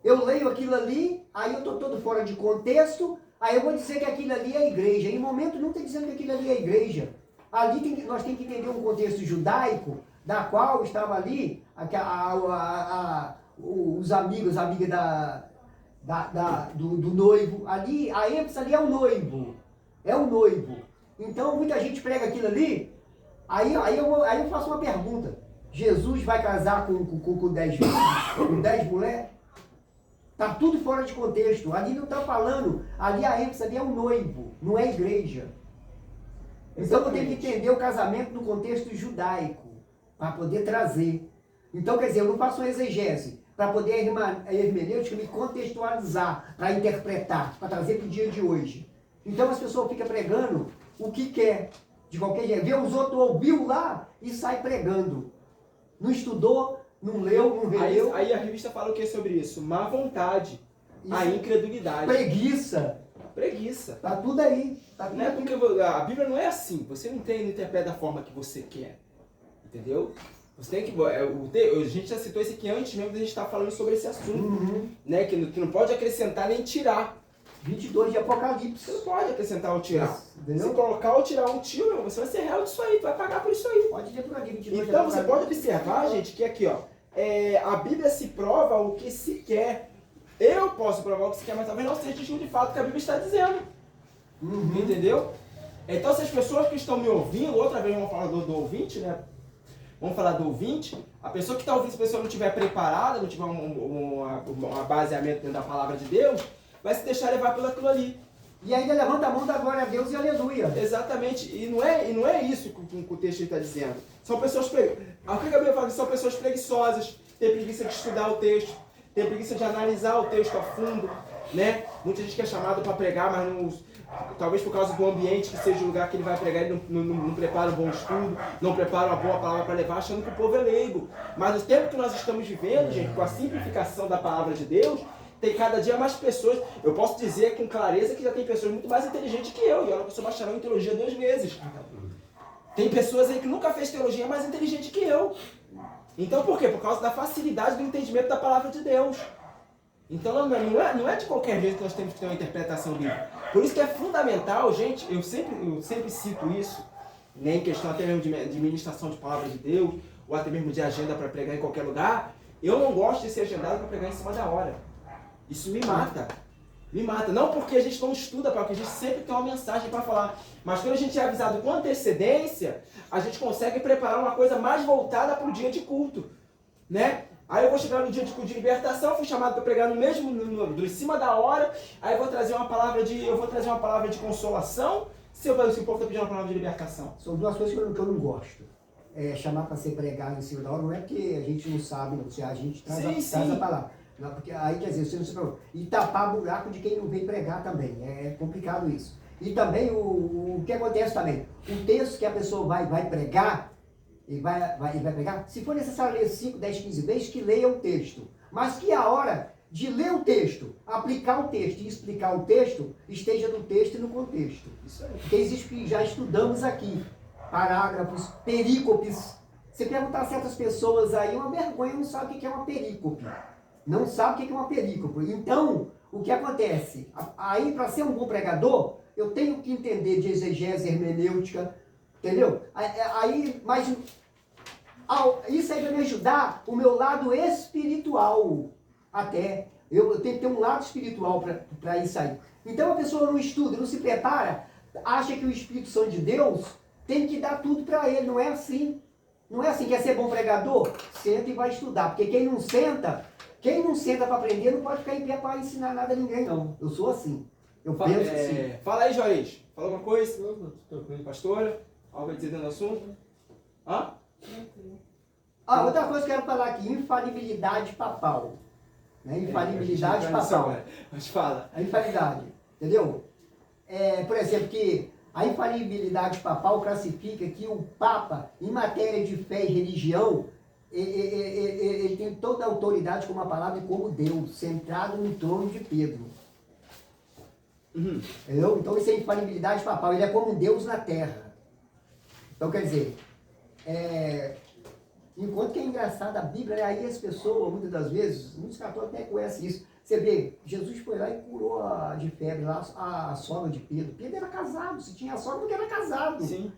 Eu leio aquilo ali, aí eu estou todo fora de contexto, aí eu vou dizer que aquilo ali é a igreja. Em momento não está dizendo que aquilo ali é a igreja. Ali nós temos que entender um contexto judaico, da qual estava ali os amigos, a amiga do noivo. Ali, a ênfase ali é o noivo. É o noivo. Então, muita gente prega aquilo ali, aí eu faço uma pergunta. Jesus vai casar com 10 filhos, com 10 mulheres? Está tudo fora de contexto. Ali não está falando, ali a ênfase ali é o noivo, não é a igreja. Então, eu tenho que entender o casamento no contexto judaico, para poder trazer. Então, quer dizer, eu não faço uma exegese, para poder a hermenêutica me contextualizar, para interpretar, para trazer para o dia de hoje. Então, as pessoas ficam pregando o que quer, de qualquer jeito. Vê os outros, ouviu lá e sai pregando. Não estudou, não leu, não releu. Aí a revista fala o que sobre isso? Má vontade, a incredulidade. Preguiça. Tá tudo aí. Tá tudo Não é aqui. porque a Bíblia não é assim. Você não interpreta da forma que você quer. Entendeu? Você tem que. A gente já citou isso aqui antes mesmo de a gente estar falando sobre esse assunto. Né? Que não pode acrescentar nem tirar. 22 de Apocalipse. Você não pode acrescentar ou tirar. Entendeu? Se colocar ou tirar um tio, você vai ser réu disso aí, vai pagar por isso aí. Pode ler por aqui, 22 de Então você Apocalipse. pode observar, gente, que aqui, ó, a Bíblia se prova o que se quer. Eu posso provar o que se quer, mas talvez não seja de fato o que a Bíblia está dizendo. Entendeu? Então, se as pessoas que estão me ouvindo, outra vez vamos falar do ouvinte, né? Vamos falar do ouvinte. A pessoa que está ouvindo, se a pessoa não estiver preparada, não tiver um baseamento dentro da palavra de Deus, vai se deixar levar pelo aquilo ali. E ainda levanta a mão da glória a Deus e aleluia. Exatamente. E não é isso que o texto está dizendo. São pessoas preguiçosas. O que a Bíblia fala? São pessoas preguiçosas, tem preguiça de estudar o texto, tem preguiça de analisar o texto a fundo, né? Muita gente que é chamado para pregar, mas não, talvez por causa do ambiente que seja o lugar que ele vai pregar, ele não prepara um bom estudo, não prepara uma boa palavra para levar, achando que o povo é leigo. Mas no tempo que nós estamos vivendo, gente, com a simplificação da palavra de Deus, tem cada dia mais pessoas. Eu posso dizer com clareza que já tem pessoas muito mais inteligentes que eu, e olha que eu sou bacharel em teologia 2 vezes. Tem pessoas aí que nunca fez teologia mais inteligente que eu. Então por quê? Por causa da facilidade do entendimento da palavra de Deus. Então não é de qualquer jeito que nós temos que ter uma interpretação bíblica. Por isso que é fundamental, gente, eu sempre cito isso, né, em questão até mesmo de ministração de palavra de Deus, ou até mesmo de agenda para pregar em qualquer lugar. Eu não gosto de ser agendado para pregar em cima da hora. Isso me mata. Me mata. Não porque a gente não estuda, porque a gente sempre tem uma mensagem para falar. Mas quando a gente é avisado com antecedência, a gente consegue preparar uma coisa mais voltada para o dia de culto. Né? Aí eu vou chegar no dia de culto de libertação, fui chamado para pregar em cima da hora, aí eu vou trazer uma palavra de consolação, se o povo está pedindo uma palavra de libertação. São duas coisas que eu não gosto. Chamar para ser pregado em cima da hora não é porque a gente não sabe, não. Se a gente traz a palavra. Não, porque aí quer dizer, você não se preocupa. E tapar buraco de quem não vem pregar também. É complicado isso. E também o que acontece também, o texto que a pessoa vai pregar, ele vai pregar, se for necessário ler 5, 10, 15 vezes, que leia o texto. Mas que a hora de ler o texto, aplicar o texto e explicar o texto, esteja no texto e no contexto. Isso aí. Porque existe que já estudamos aqui. parágrafos, perícopes. Você perguntar a certas pessoas aí, uma vergonha, não sabe o que é uma perícope. Não sabe o que é uma perícope. Então, o que acontece? Aí, para ser um bom pregador, eu tenho que entender de exegese, hermenêutica, entendeu? Aí, mas isso aí vai me ajudar o meu lado espiritual, até. Eu tenho que ter um lado espiritual para isso aí. Então, a pessoa não estuda, não se prepara, acha que o Espírito Santo de Deus tem que dar tudo para ele. Não é assim. Não é assim. Quer ser bom pregador? Senta e vai estudar. Porque quem não senta para aprender não pode ficar em pé para ensinar nada a ninguém, não. Eu sou assim. Eu penso assim. Fala aí, Juarez. Fala alguma coisa? Não, tranquilo. Pastora? Algo a dizer dentro do assunto? Hã? Outra coisa que eu quero falar aqui, infalibilidade papal. Né? Infalibilidade papal. Mas fala. A infalibilidade, entendeu? Por exemplo, que a infalibilidade papal classifica que o Papa, em matéria de fé e religião, ele tem toda a autoridade como a palavra e como Deus, centrado no trono de Pedro. Entendeu? Então isso é infalibilidade papal, ele é como um Deus na terra. Então quer dizer, enquanto que é engraçado a Bíblia, né? Aí as pessoas, muitas das vezes, muitos católicos até conhecem isso. Você vê, Jesus foi lá e curou de febre lá a sogra de Pedro. Pedro era casado, se tinha sogra porque era casado. Sim.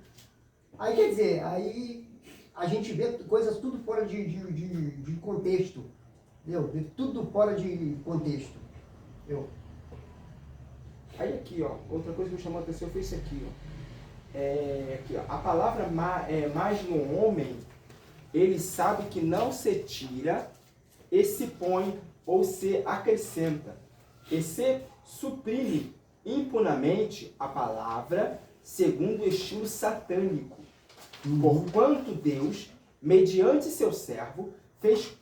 Aí quer dizer, aí a gente vê coisas tudo fora de contexto. Entendeu? Vê tudo fora de contexto. Entendeu? Aí aqui, ó, outra coisa que me chamou a atenção foi isso aqui, ó. Aqui, ó, a palavra mais no homem, ele sabe que não se tira e se põe ou se acrescenta, e se suprime impunemente a palavra segundo o estilo satânico. Porquanto Deus, mediante seu servo, fez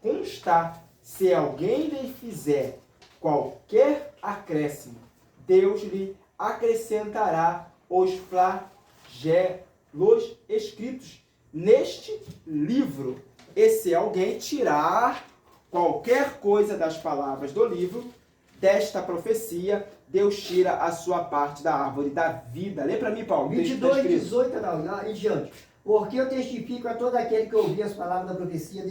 constar, se alguém lhe fizer qualquer acréscimo, Deus lhe acrescentará os flagelos escritos neste livro. E se alguém tirar qualquer coisa das palavras do livro, desta profecia, Deus tira a sua parte da árvore da vida. Lê para mim, Paulo. 22, 18 e diante. Porque eu testifico a todo aquele que ouvir as palavras da profecia